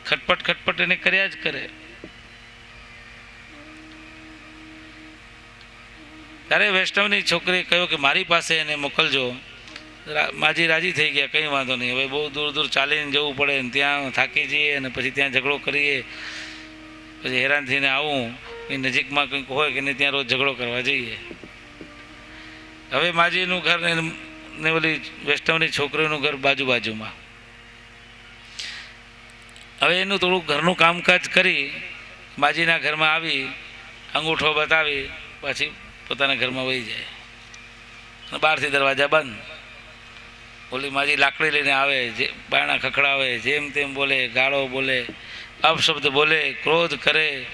ખટપટ ખટપટ એને કર્યા જ કરે. ત્યારે વૈષ્ણવની છોકરી કહ્યું કે મારી પાસે એને મોકલજો. માજી રાજી થઈ ગયા, કંઈ વાંધો નહીં. હવે બહુ દૂર દૂર ચાલીને જવું પડે ને ત્યાં થાકી જઈએ અને પછી ત્યાં ઝઘડો કરીએ, પછી હેરાન થઈને આવું. એ નજીકમાં કંઈક હોય કે નહીં ત્યાં રોજ ઝઘડો કરવા જઈએ. હવે માજીનું ઘર ને ઓલી વૈષ્ણવની છોકરીનું ઘર બાજુમાં. હવે એનું થોડુંક ઘરનું કામકાજ કરી માજીના ઘરમાં આવી, અંગૂઠો બતાવી પાછી પોતાના ઘરમાં વહી જાય. બહારથી દરવાજા બંધ. ઓલી માજી લાકડી લઈને આવે, જે બારણા ખખડાવે, જેમ તેમ બોલે, ગાળો બોલે, અપશબ્દ બોલે, ક્રોધ કરે,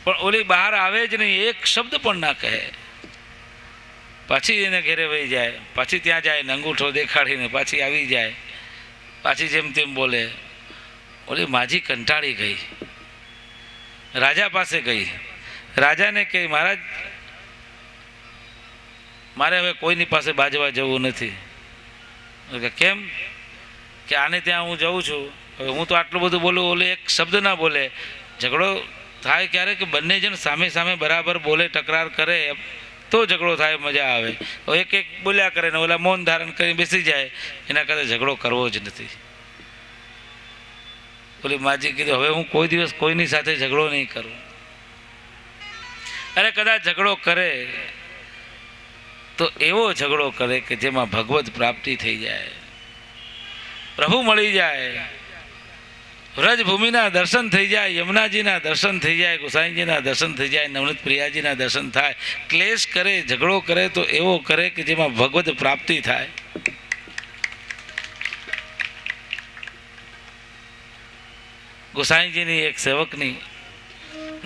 પણ ઓલી બહાર આવે જ નહીં, એક શબ્દ પણ ના કહે. પાછી એને ઘેરે વહી જાય, પાછી ત્યાં જાય ને અંગૂઠો દેખાડીને પાછી આવી જાય, પાછી જેમ તેમ બોલે. ઓલી માજી કંટાળી ગઈ, રાજા પાસે ગઈ. રાજાને કહી, મહારાજ મારે હવે કોઈની પાસે બાજવા જવું નથી. કેમ? કે આને ત્યાં હું જઉં છું, હવે હું તો આટલું બધું બોલું, ઓલે એક શબ્દ ના બોલે. ઝઘડો થાય ક્યારે કે બંને જણ સામે સામે બરાબર બોલે, તકરાર કરે તો ઝઘડો થાય, મજા આવે. એક એક બોલ્યા કરે ને ઓલા મૌન ધારણ કરી બેસી જાય, એના કરતાં ઝઘડો કરવો જ નથી. ઓલી માજી કીધું, હવે હું કોઈ દિવસ કોઈની સાથે ઝઘડો નહીં કરું. અરે કદાચ ઝઘડો કરે તો એવો ઝઘડો કરે કે જેમાં ભગવત પ્રાપ્તિ થઈ જાય, પ્રભુ મળી જાય, વ્રજભૂમિના દર્શન થઈ જાય, યમુનાજીના દર્શન થઈ જાય, ગોસાઈજીના દર્શન થઈ જાય, નવનીત પ્રિયાજીના દર્શન થાય. ક્લેશ કરે, ઝઘડો કરે તો એવો કરે કે જેમાં ભગવત પ્રાપ્તિ થાય. ગોસાઈજીની એક સેવકની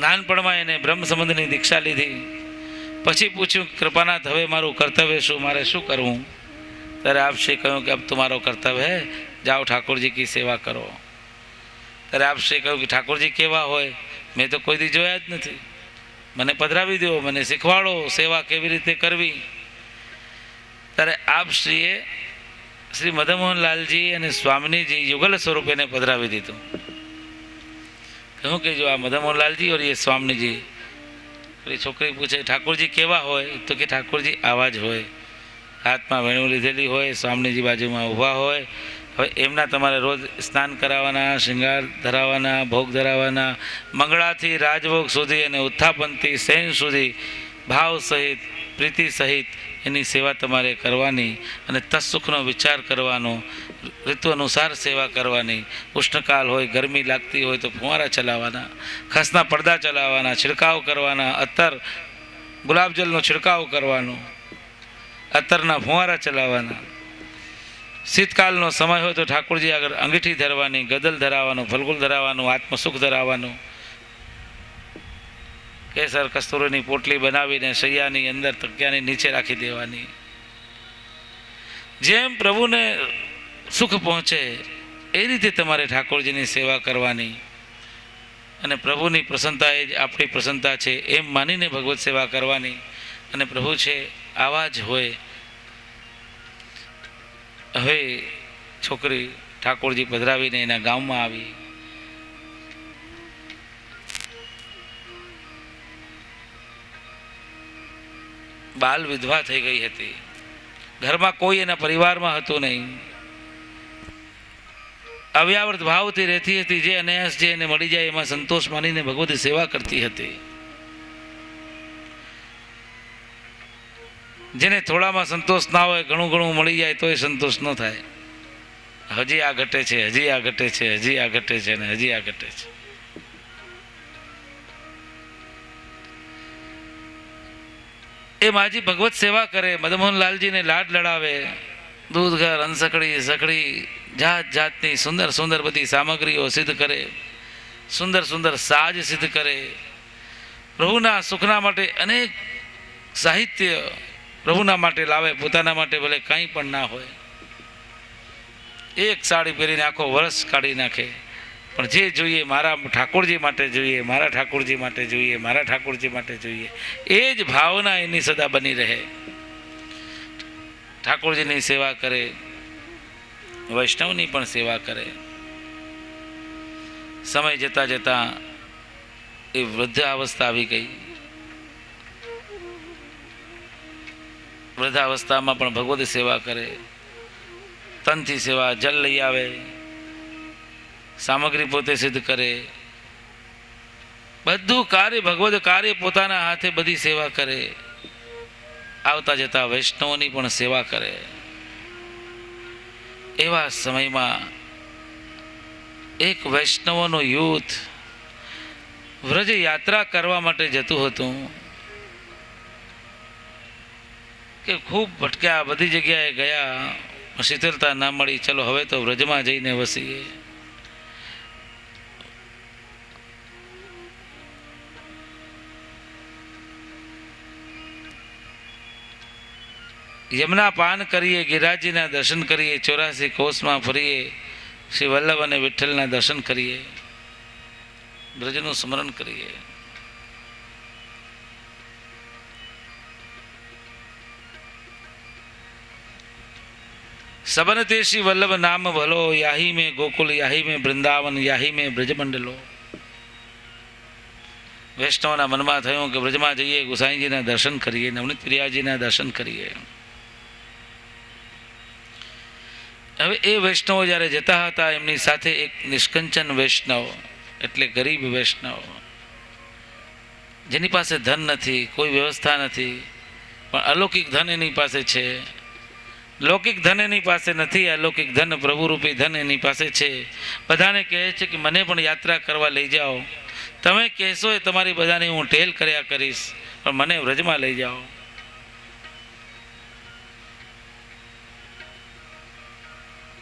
નાનપણમાં એને બ્રહ્મ સંબંધની દીક્ષા લીધી. પછી પૂછ્યું, કૃપાનાથ હવે મારું કર્તવ્ય શું, મારે શું કરવું? ત્યારે આપશ્રી કહ્યું કે અબ તમારો કર્તવ્ય હે, જાઓ ઠાકોરજી કી સેવા કરો. ત્યારે આપશ્રી કહ્યું કે ઠાકોરજી કેવા હોય? મેં તો કોઈ દી જોયા જ નથી, મને પધરાવી દો, મને શીખવાડો સેવા કેવી રીતે કરવી. ત્યારે આપશ્રીએ શ્રી મદનમોહનલાલજી અને સ્વામીજી યુગલ સ્વરૂપે એને પધરાવી દીધું. કહ્યું કે જો આ મદનમોહનલાલજી और ये स्वामीजी. છોકરી પૂછે, ઠાકોરજી કેવા હોય? તો કે ઠાકોરજી આવા જ હોય, હાથમાં વેણું લીધેલી હોય, સ્વામીજી બાજુમાં ઊભા હોય. હવે એમના તમારે રોજ સ્નાન કરાવવાના, શૃંગાર ધરાવવાના, ભોગ ધરાવવાના, મંગળાથી રાજભોગ સુધી અને ઉત્થાપનથી શયન સુધી ભાવ સહિત, પ્રીતિ સહિત એની સેવા તમારે કરવાની અને તત્સુખનો વિચાર કરવાનો, ઋતુ અનુસાર સેવા કરવાની. ઉષ્ણકાલ હોય, ગરમી લાગતી હોય તો ફુવારા ચલાવવાના, ખસના પડદા ચલાવવાના, છિડકાવ કરવાના, અત્તર ગુલાબજલનો છિડકાવ કરવાનો, અત્તરના ફુવારા ચલાવવાના. શીતકાલનો સમય હોય તો ઠાકોરજી આગળ અંગીઠી ધરવાની, ગદલ ધરાવવાનું, ફલગુલ ધરાવવાનું, આત્મસુખ ધરાવવાનું. કેસર કસ્તુરીની પોટલી બનાવીને શૈયાની અંદર તકિયાની નીચે રાખી દેવાની. જેમ પ્રભુને સુખ પહોંચે એ રીતે તમારે ઠાકોરજીની સેવા કરવાની અને પ્રભુની પ્રસન્નતા એ જ આપણી પ્રસન્નતા છે એમ માનીને ભગવત સેવા કરવાની. અને પ્રભુ છે આવા જ હોય. હવે છોકરી ઠાકોરજી પધરાવીને એના ગામમાં આવી. બાલ વિધવા થઈ ગઈ હતી, ઘરમાં કોઈ એના પરિવારમાં હતું નહીં. અવ્યાવૃત ભાવથી રહેતી હતી. જે અનાયાસ જે એને મળી જાય એમાં સંતોષ માનીને ભગવતી સેવા કરતી હતી. જેને થોડામાં સંતોષ ના હોય, ઘણું ઘણું મળી જાય તો એ સંતોષ ન થાય. હજી આ ઘટે છે, હજી આ ઘટે છે, હજી આ ઘટે છે, ને હજી આ ઘટે છે. એ માજી ભગવત સેવા કરે, મદનમોહનલાલજીને લાડ લડાવે, દૂધ ઘર, અંસકડી, સકડી, જાત જાતની સુંદર સુંદર બધી સામગ્રીઓ સિદ્ધ કરે, સુંદર સુંદર સાજ સિદ્ધ કરે. પ્રભુના સુખના માટે અનેક સાહિત્ય પ્રભુના માટે લાવે. પોતાના માટે ભલે કંઈ પણ ના હોય, એક સાડી પહેરીને આખો વર્ષ કાઢી નાખે, પણ જે જોઈએ મારા ઠાકોરજી માટે જોઈએ, મારા ઠાકોરજી માટે જોઈએ, મારા ઠાકોરજી માટે જોઈએ, એ જ ભાવના એની સદા બની રહે. ઠાકોરજીની સેવા કરે, વૈષ્ણવની પણ સેવા કરે. સમય જતાં જતાં એ વૃદ્ધાવસ્થા આવી ગઈ. વૃદ્ધાવસ્થામાં પણ ભગવતી સેવા કરે, તનથી સેવા, જલ લઈ આવે, સામગ્રી પોતે સિદ્ધ કરે, બધું કાર્ય ભગવત કાર્ય પોતાના હાથે બધી સેવા કરે. આવતા જતા વૈષ્ણવોની પણ સેવા કરે. એવા સમયમાં એક વૈષ્ણવોનું યુથ વ્રજ યાત્રા કરવા માટે જતું હતું કે ખૂબ ભટક્યા, બધી જગ્યાએ ગયા, શીતળતા ના મળી. ચલો હવે તો વ્રજમાં જઈને વસીએ. યમુના પાન કરીએ, ગિરિરાજજીના દર્શન કરીએ, 84 કોસમાં ફરીએ, શ્રી વલ્લભ અને વિઠ્ઠલના દર્શન કરીએ, બ્રજનું સ્મરણ કરીએ. सबन तेसी वल्लभ नाम भलो, याही में गोकुल, याही में वृंदावन, याही में ब्रजमंडलो. વૈષ્ણવના મનમાં થયું કે બ્રજમાં જઈએ, ગુસાઈજીના દર્શન કરીએ, નવનીત પ્રિયાજીના દર્શન કરીએ. હવે એ વૈષ્ણવો જ્યારે જતા હતા, એમની સાથે એક નિષ્કંચન વૈષ્ણવ, એટલે ગરીબ વૈષ્ણવ, જેની પાસે ધન નથી, કોઈ વ્યવસ્થા નથી, પણ અલૌકિક ધન એની પાસે છે. લૌકિક ધન એની પાસે નથી, અલૌકિક ધન પ્રભુરૂપી ધન એની પાસે છે. બધાને કહે છે કે મને પણ યાત્રા કરવા લઈ જાઓ. તમે કહેશો એ તમારી બધાની હું ટેલ કર્યા કરીશ, પણ મને વ્રજમાં લઈ જાઓ.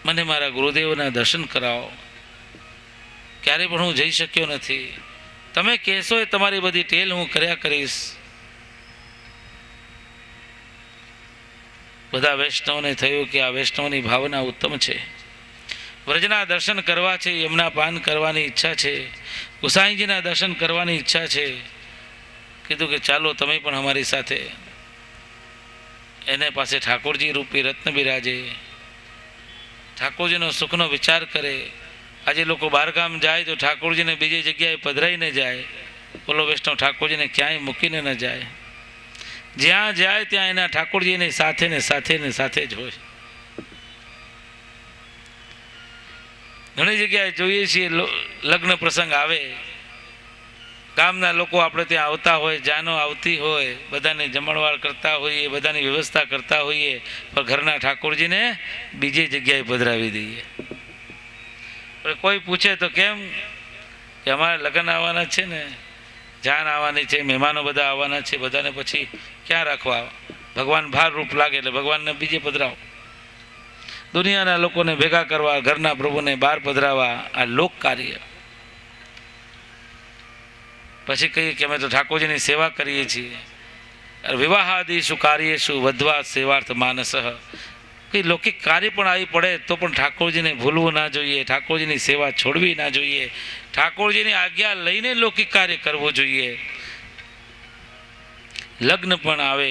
મને મારા ગુરુદેવના દર્શન કરાવો. ક્યારે પણ હું જઈ શક્યો નથી. તમે કહેશો એ તમારી બધી ટેલ હું કર્યા કરીશ. બધા વૈષ્ણવને થયું કે આ વૈષ્ણવની ભાવના ઉત્તમ છે. વ્રજના દર્શન કરવા છે, યમુના પાન કરવાની ઈચ્છા છે, ગુસાઈજીના દર્શન કરવાની ઈચ્છા છે. કીધું કે ચાલો તમે પણ અમારી સાથે. એને પાસે ઠાકોરજી રૂપી રત્ન બિરાજે, ઠાકોરજીનો સુખનો વિચાર કરે. આજે લોકો બહારગામ જાય તો ઠાકોરજીને બીજી જગ્યાએ પધરાઈને જાય. બોલો વૈષ્ણવ ઠાકોરજીને ક્યાંય મૂકીને ન જાય. જ્યાં જાય ત્યાં એના ઠાકોરજીની સાથે ને સાથે ને સાથે જ હોય. ઘણી જગ્યાએ જોઈએ છીએ લગ્ન પ્રસંગ આવે, ગામના લોકો આપણે ત્યાં આવતા હોય, જાનો આવતી હોય, બધાને જમણવાર કરતા હોઈએ, બધાની વ્યવસ્થા કરતા હોઈએ, પણ ઘરના ઠાકોરજીને બીજી જગ્યાએ પધરાવી દઈએ. કોઈ પૂછે તો કેમ? કે અમારે લગ્ન આવવાના છે ને, જાન આવવાની છે, મહેમાનો બધા આવવાના છે, બધાને પછી ક્યાં રાખવા? ભગવાન ભાર રૂપ લાગે એટલે ભગવાનને બીજે પધરાવો. દુનિયાના લોકોને ભેગા કરવા, ઘરના પ્રભુને બહાર પધરાવા, આ લોક કાર્ય. પછી કહીએ કે અમે તો ઠાકોરજીની સેવા કરીએ છીએ. વિવાહાદિષુ કાર્યેષુ વધવા સેવાર્થ માનસ. કંઈ લૌકિક કાર્ય પણ આવી પડે તો પણ ઠાકોરજીને ભૂલવું ના જોઈએ, ઠાકોરજીની સેવા છોડવી ના જોઈએ, ઠાકોરજીની આજ્ઞા લઈને લૌકિક કાર્ય કરવું જોઈએ. લગ્ન પણ આવે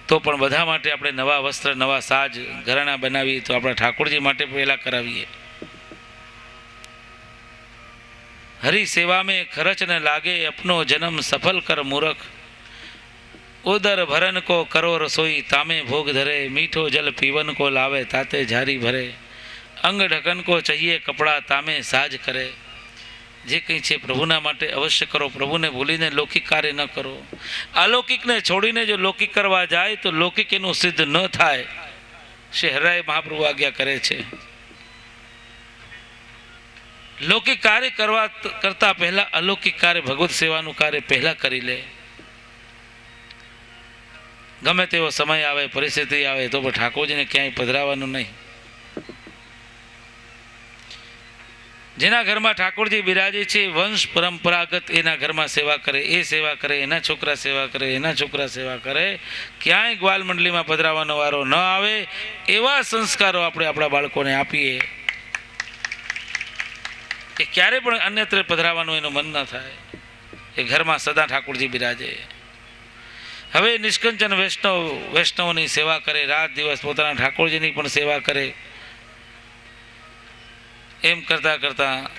તો પણ બધા માટે આપણે નવા વસ્ત્ર, નવા સાજ, ઘરેણાં બનાવીએ તો આપણા ઠાકોરજી માટે પહેલાં કરાવીએ. હરી સેવા में खर्च न लागे, अपनो जन्म सफल कर मूर्ख. उदर भरन को करो रसोई, तामे भोग धरे. मीठो जल पीवन को लावे, ताते झारी भरे. अंग ढकन को चाहिए कपड़ा, तामे साज करे. જે કંઈ છે પ્રભુના માટે અવશ્ય કરો. પ્રભુને ભૂલીને લૌકિક કાર્ય ન કરો. અલૌકિકને છોડીને જો લૌકિક કરવા જાય તો લૌકિક એનું સિદ્ધ ન થાય. શ્રી હરિરાય મહાપ્રભુ આજ્ઞા કરે છે. લૌકિક કાર્ય કરવા કરતા પહેલા અલૌકિક કાર્ય, ભગવત સેવાનું કાર્ય પહેલા કરી લે. ગમે તેવો સમય આવે, પરિસ્થિતિ આવે તો પણ ઠાકોરજીને ક્યાંય પધરાવાનું નહીં. જેના ઘરમાં ઠાકોરજી બિરાજે છે, વંશ પરંપરાગત એના ઘરમાં સેવા કરે, એ સેવા કરે, એના છોકરા સેવા કરે, એના છોકરા સેવા કરે. ક્યાંય ગ્વાલ મંડળીમાં પધરાવાનો વારો ન આવે એવા સંસ્કારો આપણે આપણા બાળકોને આપીએ કે ક્યારે પણ અન્યત્ર પધરાવાનું એનું મન ન થાય. એ ઘરમાં સદા ઠાકોરજી બિરાજે. હવે નિષ્કંચન વૈષ્ણવની સેવા કરે, રાત દિવસ પોતાના ઠાકોરજીની પણ સેવા કરે. એમ કરતાં કરતાં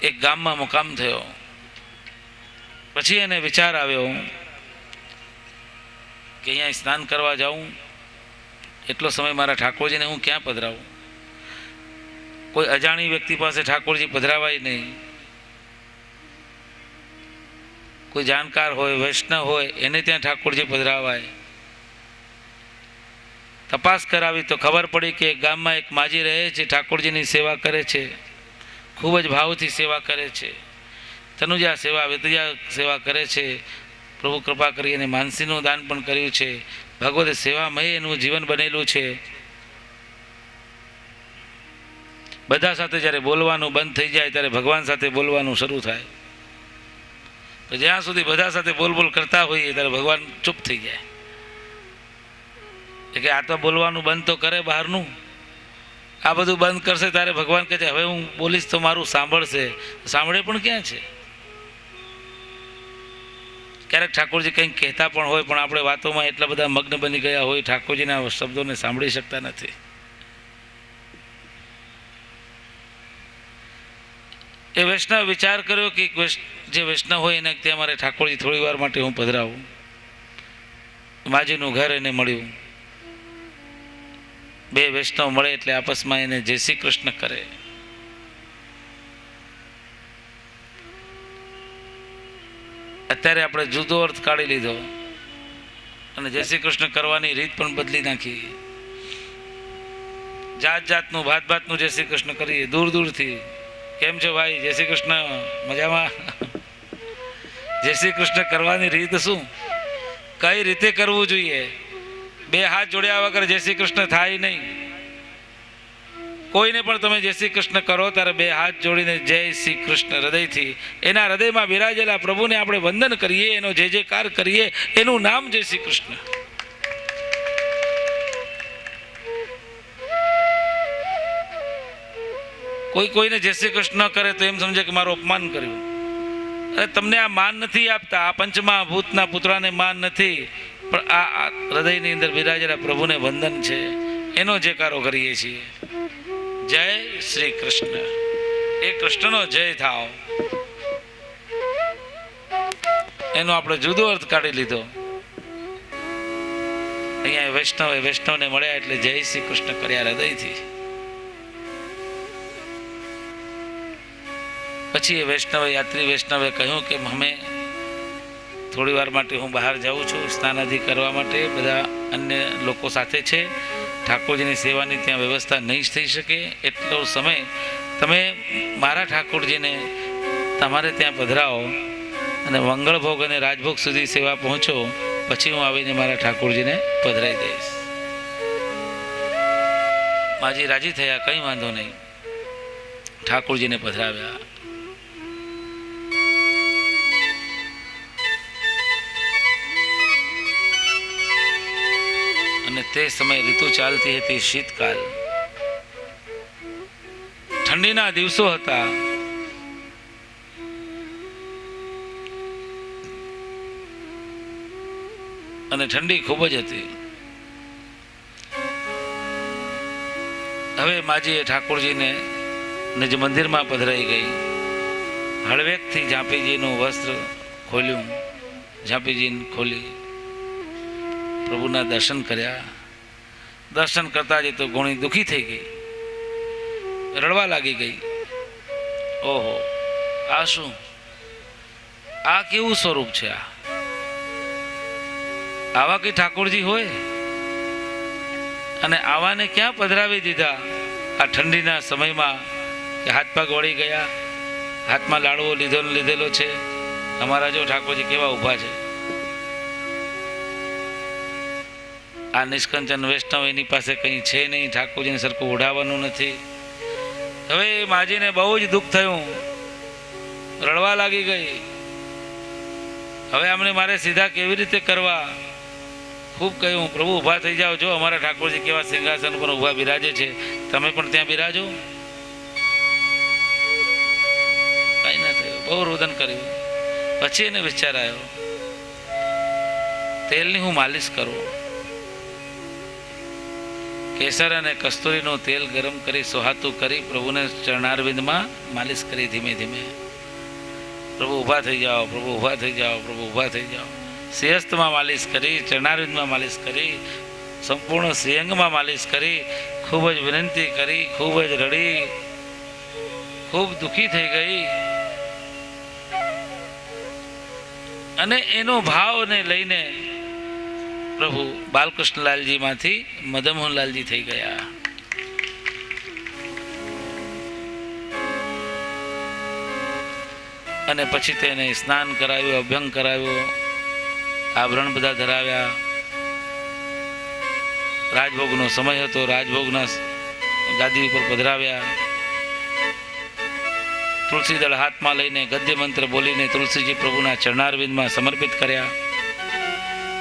એક ગામમાં મુકામ થયો. પછી એને વિચાર આવ્યો કે અહીંયા સ્નાન કરવા જાઉં, એટલો સમય મારા ઠાકોરજીને હું ક્યાં પધરાવું? કોઈ અજાણી વ્યક્તિ પાસે ઠાકોરજી પધરાવાય નહીં. કોઈ જાણકાર હોય, વૈષ્ણવ હોય, એને ત્યાં ઠાકોરજી પધરાવાય. તપાસ કરાવી તો ખબર પડી કે ગામમાં એક માજી રહે છે, ઠાકોરજીની સેવા કરે છે, ખૂબ જ ભાવથી સેવા કરે છે. તનુજા સેવા, વેતજા સેવા કરે છે. પ્રભુ કૃપા કરી અને માનસીનું દાન પણ કર્યું છે. ભગવત સેવામય એનું જીવન બનેલું છે. બધા સાથે જ્યારે બોલવાનું બંધ થઈ જાય ત્યારે ભગવાન સાથે બોલવાનું શરૂ થાય. જ્યાં સુધી બધા સાથે બોલ કરતા હોઈએ ત્યારે ભગવાન ચૂપ થઈ જાય કે આ તો બોલવાનું બંધ તો કરે, બહારનું આ બધું બંધ કરશે ત્યારે ભગવાન કહે છે હવે હું બોલીશ તો મારું સાંભળશે. સાંભળે પણ ક્યાં છે? ક્યારેક ઠાકોરજી કંઈક કહેતા પણ હોય, પણ આપણે વાતોમાં એટલા બધા મગ્ન બની ગયા હોય, ઠાકોરજીના શબ્દોને સાંભળી શકતા નથી. એ વૈષ્ણવ વિચાર કર્યો કે જે વૈષ્ણવ હોય એને ત્યાં મારે ઠાકોરજી થોડી વાર માટે હું પધરાવું. માજીનું ઘર એને મળ્યું. બે વૈષ્ણવ મળે એટલે આપસમાં એને જય શ્રી કૃષ્ણ કરે. અત્યારે આપણે જુદો અર્થ કાઢી લીધો અને જય શ્રી કૃષ્ણ કરવાની રીત પણ બદલી નાખી. જાત જાતનું ભાત ભાતનું જય શ્રી કૃષ્ણ કરીએ, દૂર દૂરથી. કેમ છો ભાઈ? જય શ્રી કૃષ્ણ, મજામાં? જય શ્રી કૃષ્ણ કરવાની રીત શું? કઈ રીતે કરવું જોઈએ? બે હાથ જોડ્યા વગર જય શ્રી કૃષ્ણ થાય નહીં. કોઈને પણ તમે જય શ્રી કૃષ્ણ કરો ત્યારે બે હાથ જોડીને જય શ્રી કૃષ્ણ હૃદયથી એના હૃદયમાં બિરાજેલા પ્રભુને આપણે વંદન કરીએ, એનો જય જયકાર કરીએ. એનું નામ જય શ્રી કૃષ્ણ. કોઈને જય શ્રી કૃષ્ણ કરે તો એમ સમજે કે મારું અપમાન કર્યું. અરે તમને આ માન નથી આપતા, આ પંચમહાભૂતના પુત્રાને માન નથી, પણ આ હૃદયની અંદર બિરાજેલા પ્રભુને વંદન છે, એનો જયકારો કરીએ છીએ. જય શ્રી કૃષ્ણ. એ કૃષ્ણનો જય થાવ, એનો આપણે જુદો અર્થ કાઢી લીધો. અહીંયા વૈષ્ણવને મળ્યા એટલે જય શ્રી કૃષ્ણ કર્યા હૃદયથી. પછી એ યાત્રી વૈષ્ણવે કહ્યું કે અમે થોડી વાર માટે હું બહાર જાઉં છું સ્નાનાદિ કરવા માટે, બધા અન્ય લોકો સાથે છે, ઠાકોરજીની સેવાની ત્યાં વ્યવસ્થા નહીં થઈ શકે, એટલો સમય તમે મારા ઠાકોરજીને તમારે ત્યાં પધરાવો અને મંગળભોગ અને રાજભોગ સુધી સેવા પહોંચો, પછી હું આવીને મારા ઠાકોરજીને પધરાઈ દઈશ. માજી રાજી થયા, કંઈ વાંધો નહીં. ઠાકોરજીને પધરાવ્યા. અને તે સમયે ઋતુ ચાલતી હતી, શીતકાલ, ઠંડીના દિવસો હતા. અને ઠંડી ખૂબ જ હતી. હવે માજીએ ઠાકોરજીને નિજ મંદિરમાં પધરાઈ ગઈ. હળવેકથી ઝાંપીજીનું વસ્ત્ર ખોલ્યું, ઝાંપીજીને ખોલી પ્રભુના દર્શન કર્યા. દર્શન કરતા જ તો ઘણી દુઃખી થઈ ગઈ, રડવા લાગી ગઈ. ઓહો, આ શું? આ કેવું સ્વરૂપ છે? આવા કઈ ઠાકોરજી હોય? અને આવાને ક્યાં પધરાવી દીધા આ ઠંડીના સમયમાં કે હાથ પગ વળી ગયા, હાથમાં લાડવો લીધેલો છે. અમારા જો ઠાકોરજી કેવા ઊભા છે. આ નિષ્કંચન વૈષ્ણવ એની પાસે કંઈ છે નહીં, ઠાકોરજીને સરખું ઓઢાવવાનું નથી. હવે માજીને બહુ જ દુઃખ થયું, રડવા લાગી ગઈ. હવે આમને મારે સીધા કેવી રીતે કરવા? ખૂબ કહ્યું, પ્રભુ ઊભા થઈ જાઓ, જો અમારા ઠાકોરજી કેવા સિંહાસન પર ઊભા બિરાજે છે, તમે પણ ત્યાં બિરાજો. કઈ ના થયું, બહુ રોદન કર્યું. પછી એને વિચાર આવ્યો, તેલની હું માલિશ કરું. કેસર અને કસ્તુરીનું તેલ ગરમ કરી સોહાતું કરી પ્રભુને ચરણારવિંદમાં માલિશ કરી ધીમે ધીમે. પ્રભુ ઊભા થઈ જાઓ, પ્રભુ ઊભા થઈ જાઓ, પ્રભુ ઊભા થઈ જાઓ. સિંહસ્થમાં માલિશ કરી, ચરણારવિંદમાં માલિશ કરી, સંપૂર્ણ શ્રીઅંગમાં માલિશ કરી, ખૂબ જ વિનંતી કરી, ખૂબ જ રડી, ખૂબ દુઃખી થઈ ગઈ. અને એનો ભાવને લઈને પ્રભુ બાલકૃષ્ણલાલજીમાંથી મદનમોહનલાલજી થઈ ગયા. અને પછી તેને સ્નાન કરાવ્યું, અભ્યંગ કરાવ્યો, આભરણ બધા ધરાવ્યા. રાજભોગનો સમય હતો, રાજભોગના ગાદી ઉપર પધરાવ્યા. તુલસીદળ હાથમાં લઈને ગદ્ય મંત્ર બોલીને તુલસીજી પ્રભુના ચરણારવિંદમાં સમર્પિત કર્યા.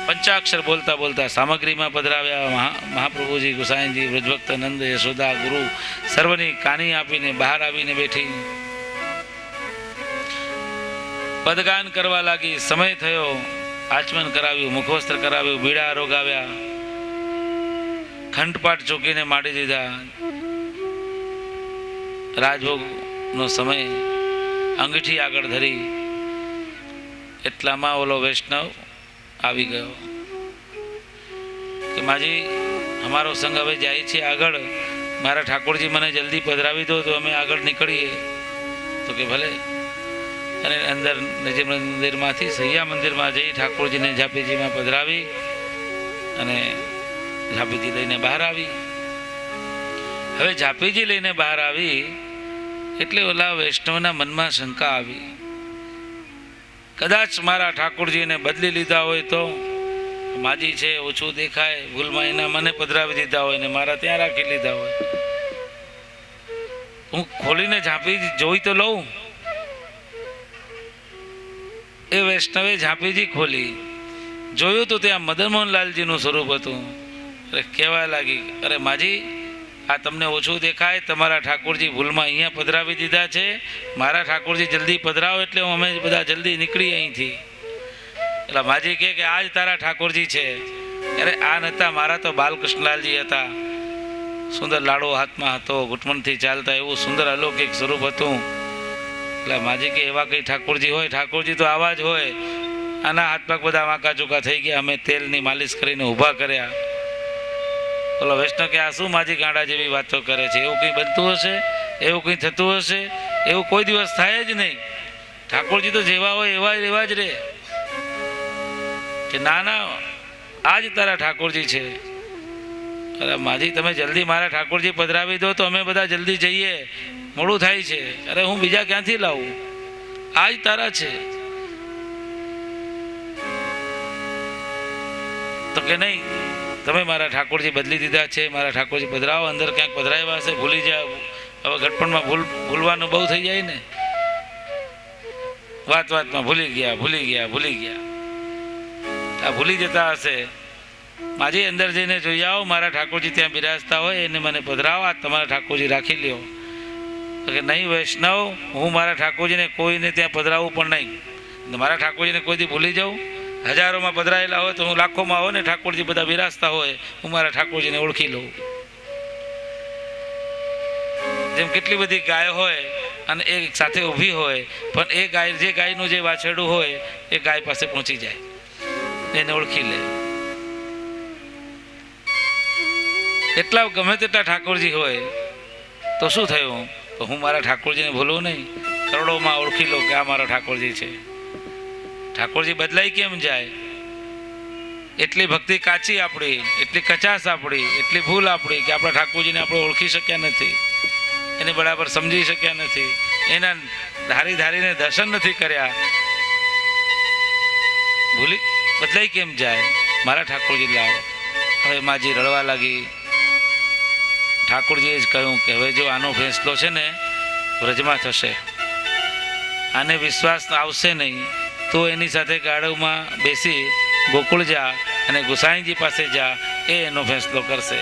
પંચાક્ષર બોલતા બોલતા સામગ્રીમાં પધરાવ્યા. મહાપ્રભુજી, ગુસાઈજી, વ્રજભક્ત નંદ, યશોદા, ગુરુ સર્વની કાની આપીને બહાર આવીને બેઠી. પદગાન કરવા લાગી. સમય થયો, આચમન કરાવ્યું, મુખવસ્ત્ર કરાવ્યું, બીડા રોગાવ્યા, ખંડપાઠ ચોકીને માંડી દીધા. રાજભોગનો સમય, અંગીઠી આગળ ધરી. એટલામાં ઓલો વૈષ્ણવ આવી ગયો કે માજી, અમારો સંઘ હવે જાય છે આગળ, મારા ઠાકોરજી મને જલ્દી પધરાવી દો તો અમે આગળ નીકળીએ. તો કે ભલે. અને અંદર નજીક મંદિરમાંથી સૈયા મંદિરમાં જઈ ઠાકોરજીને ઝાપીજીમાં પધરાવી અને ઝાપીજી લઈને બહાર આવી. હવે ઝાપીજી લઈને બહાર આવી એટલે ઓલા વૈષ્ણવના મનમાં શંકા આવી, કદાચ મારા ઠાકોરજીને બદલી લીધા હોય તો માજી છે, ઓછું દેખાય, ભૂલમાં એના મને પધરાવી દીધા હોય ને મારા ત્યાં રાખી લીધા હોય. હું ખોલીને ઝાંપી જોઈ તો લઉં. એ વૈષ્ણવે ઝાંપીજી ખોલી, જોયું તો ત્યાં મદનમોહનલાલજીનું સ્વરૂપ હતું. અરે કહેવા લાગી, અરે માજી, આ તમને ઓછું દેખાય, તમારા ઠાકોરજી ભૂલમાં અહીંયા પધરાવી દીધા છે, મારા ઠાકોરજી જલ્દી પધરાવો એટલે અમે બધા જલ્દી નીકળી અહીંથી. એટલે માજી કહે કે આજ તારા ઠાકોરજી છે. અરે આ નહોતા, મારા તો બાલકૃષ્ણલાલજી હતા. સુંદર લાડો હાથમાં હતો, ઘૂંટણથી ચાલતા, એવું સુંદર અલૌકિક સ્વરૂપ હતું. એટલે માજી કે એવા કંઈ ઠાકોરજી હોય? ઠાકોરજી તો આવા જ હોય. આના હાથ પગ બધા વાંકા ચૂકા થઈ ગયા, અમે તેલની માલિશ કરીને ઊભા કર્યા. બોલો વૈષ્ણવ કે આ શું માજી ગાંડા જેવી વાતો કરે છે? એવું કંઈ બનતું હશે? એવું કંઈ થતું હશે? એવું કોઈ દિવસ થાય જ નહીં. ઠાકોરજી તો જેવા હોય એવા જ રહે. કે ના ના, આ જ તારા ઠાકોરજી છે. અરે માજી, તમે જલ્દી મારા ઠાકોરજી પધરાવી દો તો અમે બધા જલ્દી જઈએ, મોડું થાય છે. અરે હું બીજા ક્યાંથી લાવું? આ જ તારા છે. તો કે નહીં, તમે મારા ઠાકોરજી બદલી દીધા છે, મારા ઠાકોરજી પધરાવો. અંદર ક્યાંક પધરાવ્યા હશે, ભૂલી જાવ. હવે ઘટપણમાં ભૂલવાનું બહુ થઈ જાય ને. વાતમાં ભૂલી ગયા. આ ભૂલી જતા હશે. માજી અંદર જઈને જોઈ આવો, મારા ઠાકોરજી ત્યાં બિરાજતા હોય, એને મને પધરાવો, આ તમારા ઠાકોરજી રાખી લ્યો. તો કે નહીં વૈષ્ણવ, હું મારા ઠાકોરજીને કોઈને ત્યાં પધરાવું પણ નહીં. મારા ઠાકોરજીને કોઈથી ભૂલી જાઉં? હજારોમાં પધરાયેલા હોય તો હું લાખોમાં હોય ને ઠાકોરજી બધા બિરાજતા હોય, હું મારા ઠાકોરજીને ઓળખી લઉં. જેમ કેટલી બધી ગાય હોય અને એ સાથે ઊભી હોય, પણ એ ગાય, જે ગાયનું જે વાછરડું હોય એ ગાય પાસે પહોંચી જાય, એને ઓળખી લે. એટલા ગમે તેટલા ઠાકોરજી હોય તો શું થયું? તો હું મારા ઠાકોરજીને ભૂલું નહીં, કરોડોમાં ઓળખી લો કે આ મારા ઠાકોરજી છે. ઠાકોરજી બદલાઈ કેમ જાય? એટલી ભક્તિ કાચી આપણી, એટલી કચાશ આપણી, એટલી ભૂલ આપણી કે આપણા ઠાકોરજીને આપણે ઓળખી શક્યા નથી, એને બરાબર સમજી શક્યા નથી, એના ધારીને દર્શન નથી કર્યા. ભૂલી બદલાઈ કેમ જાય? મારા ઠાકોરજી લાવો. હવે માજી રડવા લાગી. ઠાકોરજીએ જ કહ્યું કે હવે જો આનો ફેંસલો છે ને વ્રજમાં થશે, આને વિશ્વાસ આવશે નહીં તો એની સાથે ગાડવમાં બેસી ગોકુળ જા અને ગુસાઈજી પાસે જા, એ એનો ફેંસલો કરશે.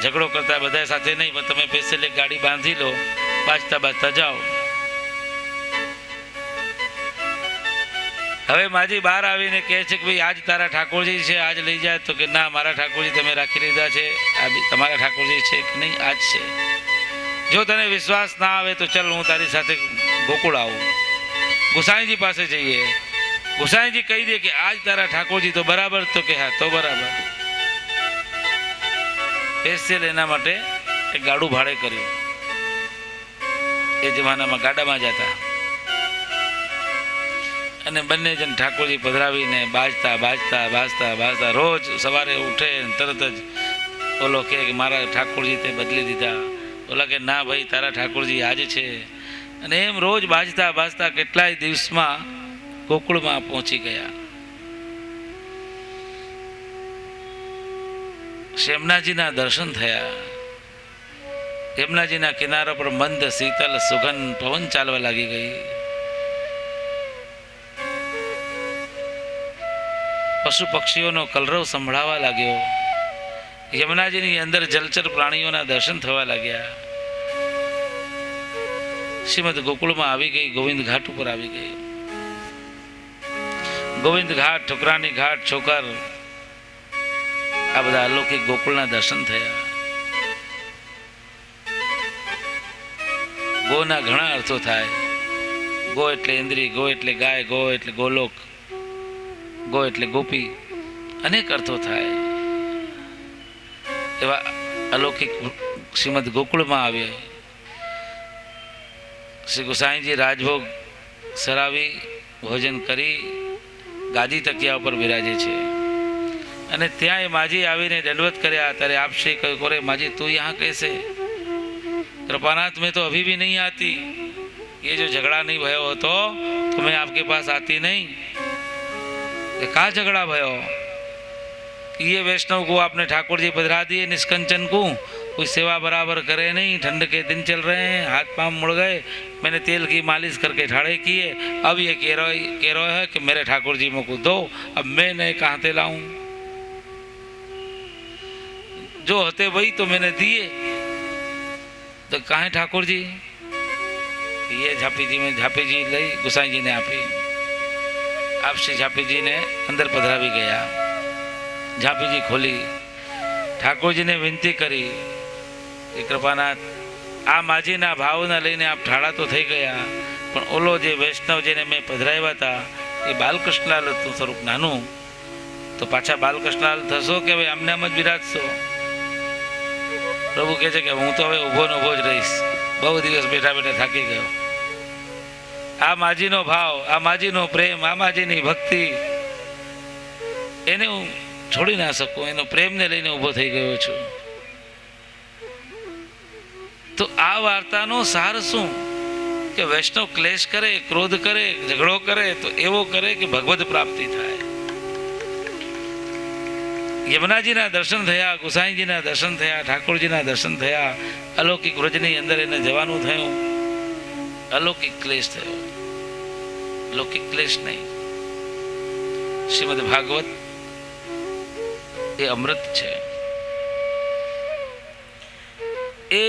ઝઘડો કરતા બધા સાથે નહીં, પણ તમે પેસેલી ગાડી બાંધી લો, બાજતા જાઓ. હવે માજી બહાર આવીને કહે છે કે ભાઈ આજ તારા ઠાકોરજી છે, આજ લઈ જાય. તો કે ના, મારા ઠાકોરજી તમે રાખી લીધા છે, આ બી તમારા ઠાકોરજી છે કે નહીં? આ જ છે. જો તને વિશ્વાસ ના આવે તો ચલ હું તારી સાથે ગોકુળ આવું, ગુસાઈજી પાસે જઈએ. ગુસાઈજી કહી દે કે આજ તારા ઠાકોરજી તો બરાબર, તો કે હા તો બરાબર. સ્પેશિયલ એના માટે એક ગાડું ભાડે કર્યું. એ જમાનામાં ગાડામાં જતા અને બંને જણ ઠાકોરજી પધરાવીને બાજતા બાજતા બાજતા બાજતા રોજ સવારે ઉઠે તરત જ ઓલો કે મારા ઠાકોરજી તે બદલી દીધા. ઓલા કે ના ભાઈ તારા ઠાકોરજી આજે છે. અને એમ રોજ બાજતા બાજતા કેટલાય દિવસમાં ગોકુળમાં પહોંચી ગયા. યમુનાજીના દર્શન થયા. યમુનાજીના કિનારા પર મંદ શીતલ સુગંધ પવન ચાલવા લાગી ગઈ. પશુ પક્ષીઓનો કલરવ સંભળાવા લાગ્યો. યમુનાજીની અંદર જલચર પ્રાણીઓના દર્શન થવા લાગ્યા. શ્રીમદ ગોકુળમાં આવી ગઈ, ગોવિંદ ઘાટ ઉપર આવી ગઈ. ગોવિંદ ઘાટ, ઠુકરાની ઘાટ, છોકર, આ બધા અલૌકિક ગોકુળના દર્શન થયા. ગોના ઘણા અર્થો થાય. ગો એટલે ઇન્દ્રિય, ગો એટલે ગાય, ગો એટલે ગોલોક, ગો એટલે ગોપી, અનેક અર્થો થાય. એવા અલૌકિક શ્રીમદ ગોકુળમાં આવ્યા. શ્રી ગુસાઈજી રાજભોગ સરાવી ભોજન કરી ગાદી તકિયા ઉપર બિરાજે છે. અને ત્યાં એ માજી આવીને દંડવત કર્યા. ત્યારે આપ શ્રી કહ્યું, કોરે માજી તું યહાં कैसे? कृपानाथ में तो अभी भी नहीं आती. ये जो झगड़ा नहीं भयो होतो तो मैं आपके पास आती नहीं. कहा झगड़ा भयो? ये वैष्णव को आपने ठाकुर जी पधरा दिए, निष्कंचन को कोई सेवा बराबर करे नहीं. ठंड के दिन चल रहे हैं, हाथ पांव मुड़ गए, मैंने तेल की मालिश करके ठाड़े किए. अब ये कह रहा है कि मेरे ठाकुर जी मुझको दो, अब मैं नए कहाँ से लाऊं? जो होते वही तो मैंने दिए, तो कहाँ ठाकुर जी? ये झापी जी में झापी जी लई गुसाई जी ने आपी. आप श्री झापी जी ने अंदर पधरावी गया. झापी जी खोली. ठाकुर जी ने विनती करी कि कृपानाथ आ माजीना भावना लईने आप ठाड़ा तो थई गया, पण ओलो जे वैष्णव जेने मैं पधराव्या था ए बालकृष्णलाल હતું સ્વરૂપ નાનું, તો પાછા બાલકૃષ્ણલાલ થશો કે હવે આમને આમ જ બિરાજશો? પ્રભુ કહે છે કે હું તો હવે ઊભો ને ઊભો જ રહીશ. બહુ દિવસ બેઠા બેઠા થાકી ગયો. આ માજીનો ભાવ, આ માજીનો પ્રેમ, આ માજીની ભક્તિ, એને હું છોડી ના શકું. એનો પ્રેમને લઈને ઊભો થઈ ગયો છું. તો આ વાર્તાનો સાર શું? કે વૈષ્ણવ ક્લેશ કરે, ક્રોધ કરે, ઝઘડો કરે તો એવો કરે કે ભગવદ પ્રાપ્તિ થાય. યમુનાજીના દર્શન થયા, ગુસાઈજીના દર્શન થયા, ઠાકોરજીના દર્શન થયા. અલૌકિક વ્રજની અંદર એને જવાનું થયું. અલૌકિક ક્લેશ થયો. લૌકિક ક્લેશ નહીં. શ્રીમદ ભાગવત એ અમૃત છે. એ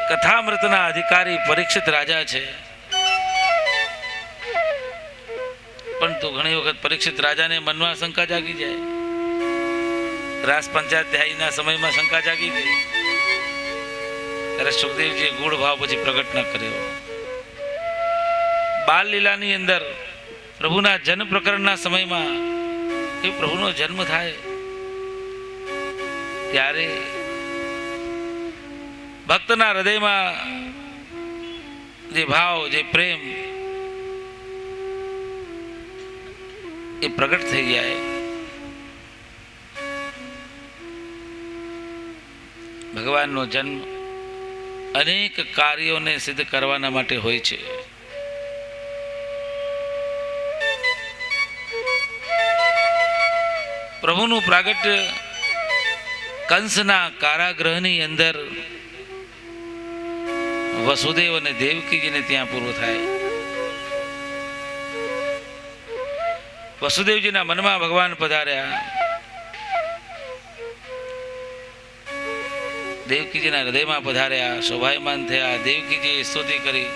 કથામૃતના અધિકારી પરીક્ષિત રાજા છે. પરંતુ ઘણી વખત પરીક્ષિત રાજાને મનમાં શંકા જાગી જાય. રાસ પંચાધ્યાયના સમયમાં શંકા જાગી ગઈ. ત્યારે સુખદેવજીએ ગૂઢ ભાવ પછી પ્રગટ ન કર્યો. બાલ લીલાની અંદર પ્રભુના જન્મ પ્રકરણના સમયમાં એ પ્રભુનો જન્મ થાય ત્યારે ભક્તના હૃદયમાં જે ભાવ, જે પ્રેમ એ પ્રગટ થઈ જાય. ભગવાનનો જન્મ અનેક કાર્યોને સિદ્ધ કરવાના માટે હોય છે. પ્રભુનું પ્રાગટ્ય કંસના કારાગૃહની અંદર વસુદેવ અને દેવકીજીને ત્યાં પૂરું થાય. વસુદેવજીના મનમાં ભગવાન પધાર્યા. દેવકીજીના હૃદયમાં પધાર્યા, શોભાયમાન થયા. દેવકીજીએ સ્તુતિ કરી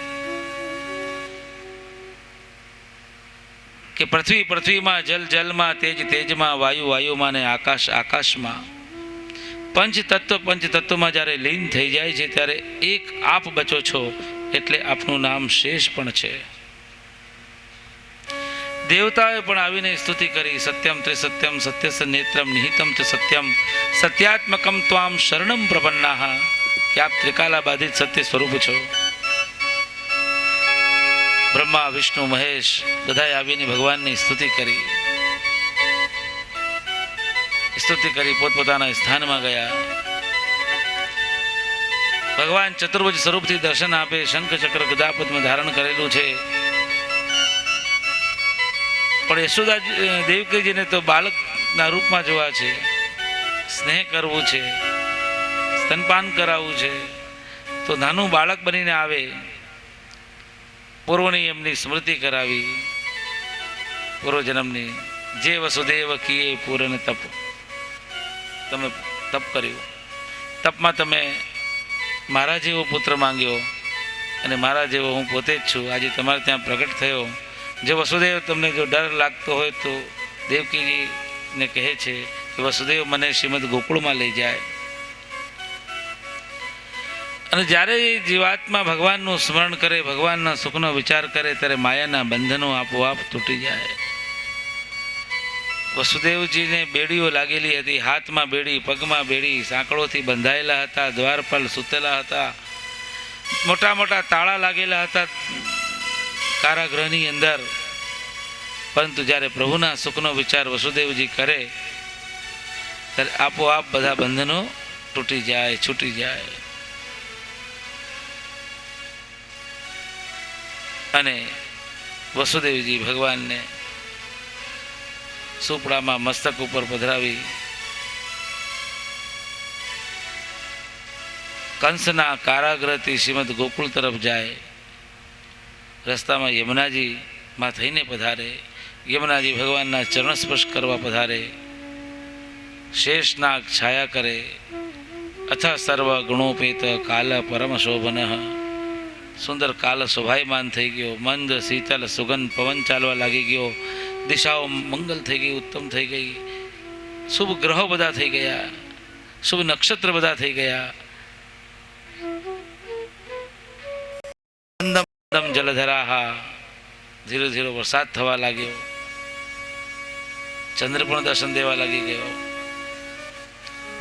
કે પૃથ્વી પૃથ્વીમાં, જલ જલમાં, તેજ તેજમાં, વાયુ વાયુમાં ને આકાશ આકાશમાં પંચતત્વમાં જ્યારે લીન થઈ જાય છે ત્યારે એક આપ બચો છો, એટલે આપનું નામ શેષ પણ છે. દેવતાએ પણ આવીને સ્તુતિ કરી, સત્યમ ત્રિસત્યમ સત્યસ્ય નેત્રમ નિહિતમ ચ સત્યમ સત્યાત્મકમ ત્વામ શરણમ પ્રપન્નાહ, કે આપ ત્રિકાલા બાધિત સત્ય સ્વરૂપ છો. બ્રહ્મા વિષ્ણુ મહેશ બધાએ આવીને ભગવાનની સ્તુતિ કરી પોતપોતાના સ્થાનમાં ગયા. ભગવાન ચતુર્ભુજ સ્વરૂપથી દર્શન આપે, શંખ ચક્ર ગદા પદ્મ ધારણ કરેલું છે. પણ યશોદા દેવકીજીને તો બાળકના રૂપમાં જોવા છે, સ્નેહ કરવું છે, સ્તનપાન કરાવવું છે. તો નાનું બાળક બનીને આવે, પૂર્વની એમની સ્મૃતિ કરાવી, પૂર્વજન્મની. જે વસુદેવ કીએ પૂરને તપ, તમે તપ કર્યું, તપમાં તમે મારા જેવો પુત્ર માંગ્યો અને મારા જેવો હું પોતે જ છું, આજે તમારે ત્યાં પ્રગટ થયો. જો વસુદેવ તમને જો ડર લાગતો હોય તો દેવકીજીને કહે છે કે વસુદેવ મને શ્રીમદ ગોકુળમાં લઈ જાય. અને જ્યારે જીવાત્મા ભગવાનનું સ્મરણ કરે, ભગવાનના સુખનો વિચાર કરે, ત્યારે માયાના બંધનો આપોઆપ તૂટી જાય. વસુદેવજીને બેડીઓ લાગેલી હતી, હાથમાં બેડી, પગમાં બેડી, સાંકળોથી બંધાયેલા હતા, દ્વાર પર સૂતેલા હતા, મોટા મોટા તાળા લાગેલા હતા કારાગૃહની અંદર. પરંતુ જ્યારે પ્રભુના સુખનો વિચાર વસુદેવજી કરે ત્યારે આપોઆપ બધા બંધનો તૂટી જાય, છૂટી જાય. અને વસુદેવજી ભગવાનને સુપડામાં મસ્તક ઉપર પધરાવી કંસના કારાગૃહથી શ્રીમદ ગોકુળ તરફ જાય. રસ્તામાં યમુનાજીમાં થઈને પધારે. યમુનાજી ભગવાનના ચરણ સ્પર્શ કરવા પધારે, શેષનાગ છાયા કરે. અથ સર્વ ગુણોપેત કાલ પરમ શોભન, સુંદર કાલ શોભાયમાન થઈ ગયો. મંદ શીતલ સુગંધ પવન ચાલવા લાગી ગયો. દિશાઓ મંગલ થઈ ગઈ, ઉત્તમ થઈ ગઈ. શુભ ગ્રહો બધા થઈ ગયા, શુભ નક્ષત્ર બધા થઈ ગયા. જલધરાહા, ધીરે ધીરે વરસાદ થવા લાગ્યો. ચંદ્ર પણ દર્શન દેવા લાગી ગયો.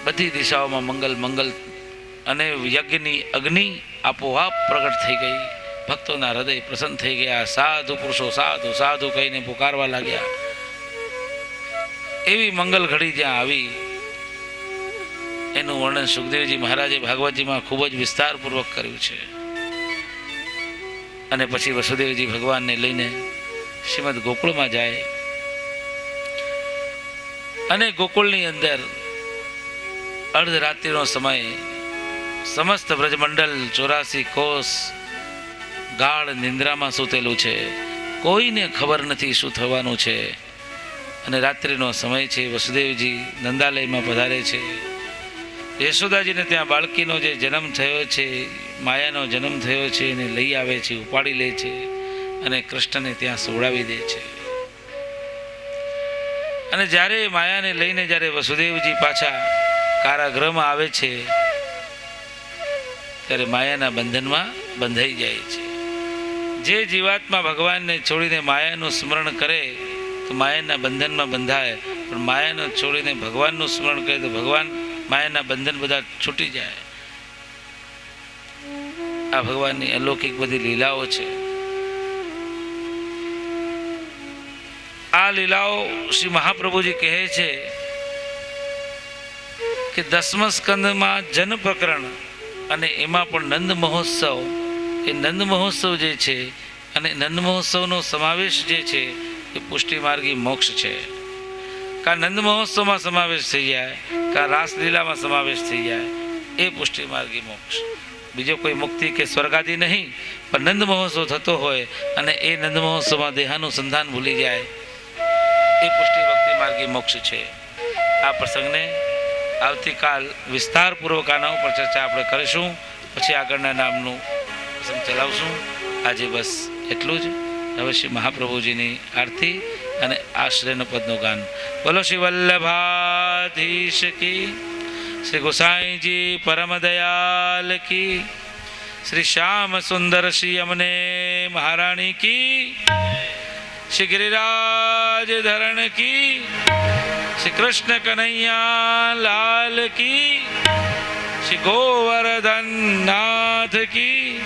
બધી દિશાઓમાં મંગલ મંગલ. અને યજ્ઞની અગ્નિ આપોઆપ પ્રગટ થઈ ગઈ. ભક્તોના હૃદય પ્રસન્ન થઈ ગયા. સાધુ પુરુષો સાધુ સાધુ કહીને પુકારવા લાગ્યા. એવી મંગલ ઘડી જ્યાં આવી એનું વર્ણન સુખદેવજી મહારાજે ભાગવતજીમાં ખૂબ જ વિસ્તારપૂર્વક કર્યું છે. અને પછી વસુદેવજી ભગવાનને લઈને શ્રીમદ ગોકુળમાં જાય. અને ગોકુળની અંદર અર્ધરાત્રિનો સમય, સમસ્ત બ્રજમંડળ 84 કોષ ગાઢ નિંદ્રામાં સૂતેલું છે. કોઈને ખબર નથી શું થવાનું છે. અને રાત્રિનો સમય છે. વસુદેવજી નંદાલયમાં પધારે છે. યશોદાજીને ત્યાં બાળકીનો જે જન્મ થયો છે, માયાનો જન્મ થયો છે, એને લઈ આવે છે, ઉપાડી લે છે અને કૃષ્ણને ત્યાં સુવડાવી દે છે. અને જ્યારે માયાને લઈને જ્યારે વસુદેવજી પાછા કારાગૃહમાં આવે છે ત્યારે માયાના બંધનમાં બંધાઈ જાય છે. જે જીવાત્મા ભગવાનને છોડીને માયાનું સ્મરણ કરે તો માયાના બંધનમાં બંધાય, પણ માયાને છોડીને ભગવાનનું સ્મરણ કરે તો ભગવાન માયાના બંધન બધા છૂટી જાય. આ ભગવાનની અલૌકિક બધી લીલાઓ છે. આ લીલાઓ શ્રી મહાપ્રભુજી કહે છે કે 10મા સ્કંદમાં જન પ્રકરણ અને એમાં પણ નંદ મહોત્સવ. એ નંદ મહોત્સવ જે છે અને નંદ મહોત્સવનો સમાવેશ જે છે એ પુષ્ટિ માર્ગી મોક્ષ છે. કા નંદ મહોત્સવમાં સમાવેશ થઈ જાય, કા રાસલીલામાં સમાવેશ થઈ જાય, એ પુષ્ટિ માર્ગી મોક્ષ. બીજો કોઈ મુક્તિ કે સ્વર્ગાદી નહીં, પણ નંદ મહોત્સવ થતો હોય અને એ નંદ મહોત્સવમાં દેહાનુસંધાન ભૂલી જાય, એ પુષ્ટિ ભક્તિ માર્ગી મોક્ષ છે. આ પ્રસંગને આવતીકાલ વિસ્તારપૂર્વક આના ઉપર ચર્ચા આપણે કરીશું. પછી આગળના નામનું પ્રસંગ ચલાવશું. આજે બસ એટલું જ. હવે શ્રી મહાપ્રભુજીની આરતી અને આશ્રયનું પદનું ગાન. બોલો શ્રી વલ્લભાધીશ કી, श्री गोसाई जी परम दयाल की, श्री श्याम सुंदर श्री अमने महारानी की, श्री गिरिराज धरण की, श्री कृष्ण कन्हैया लाल की, श्री गोवर्धन नाथ की।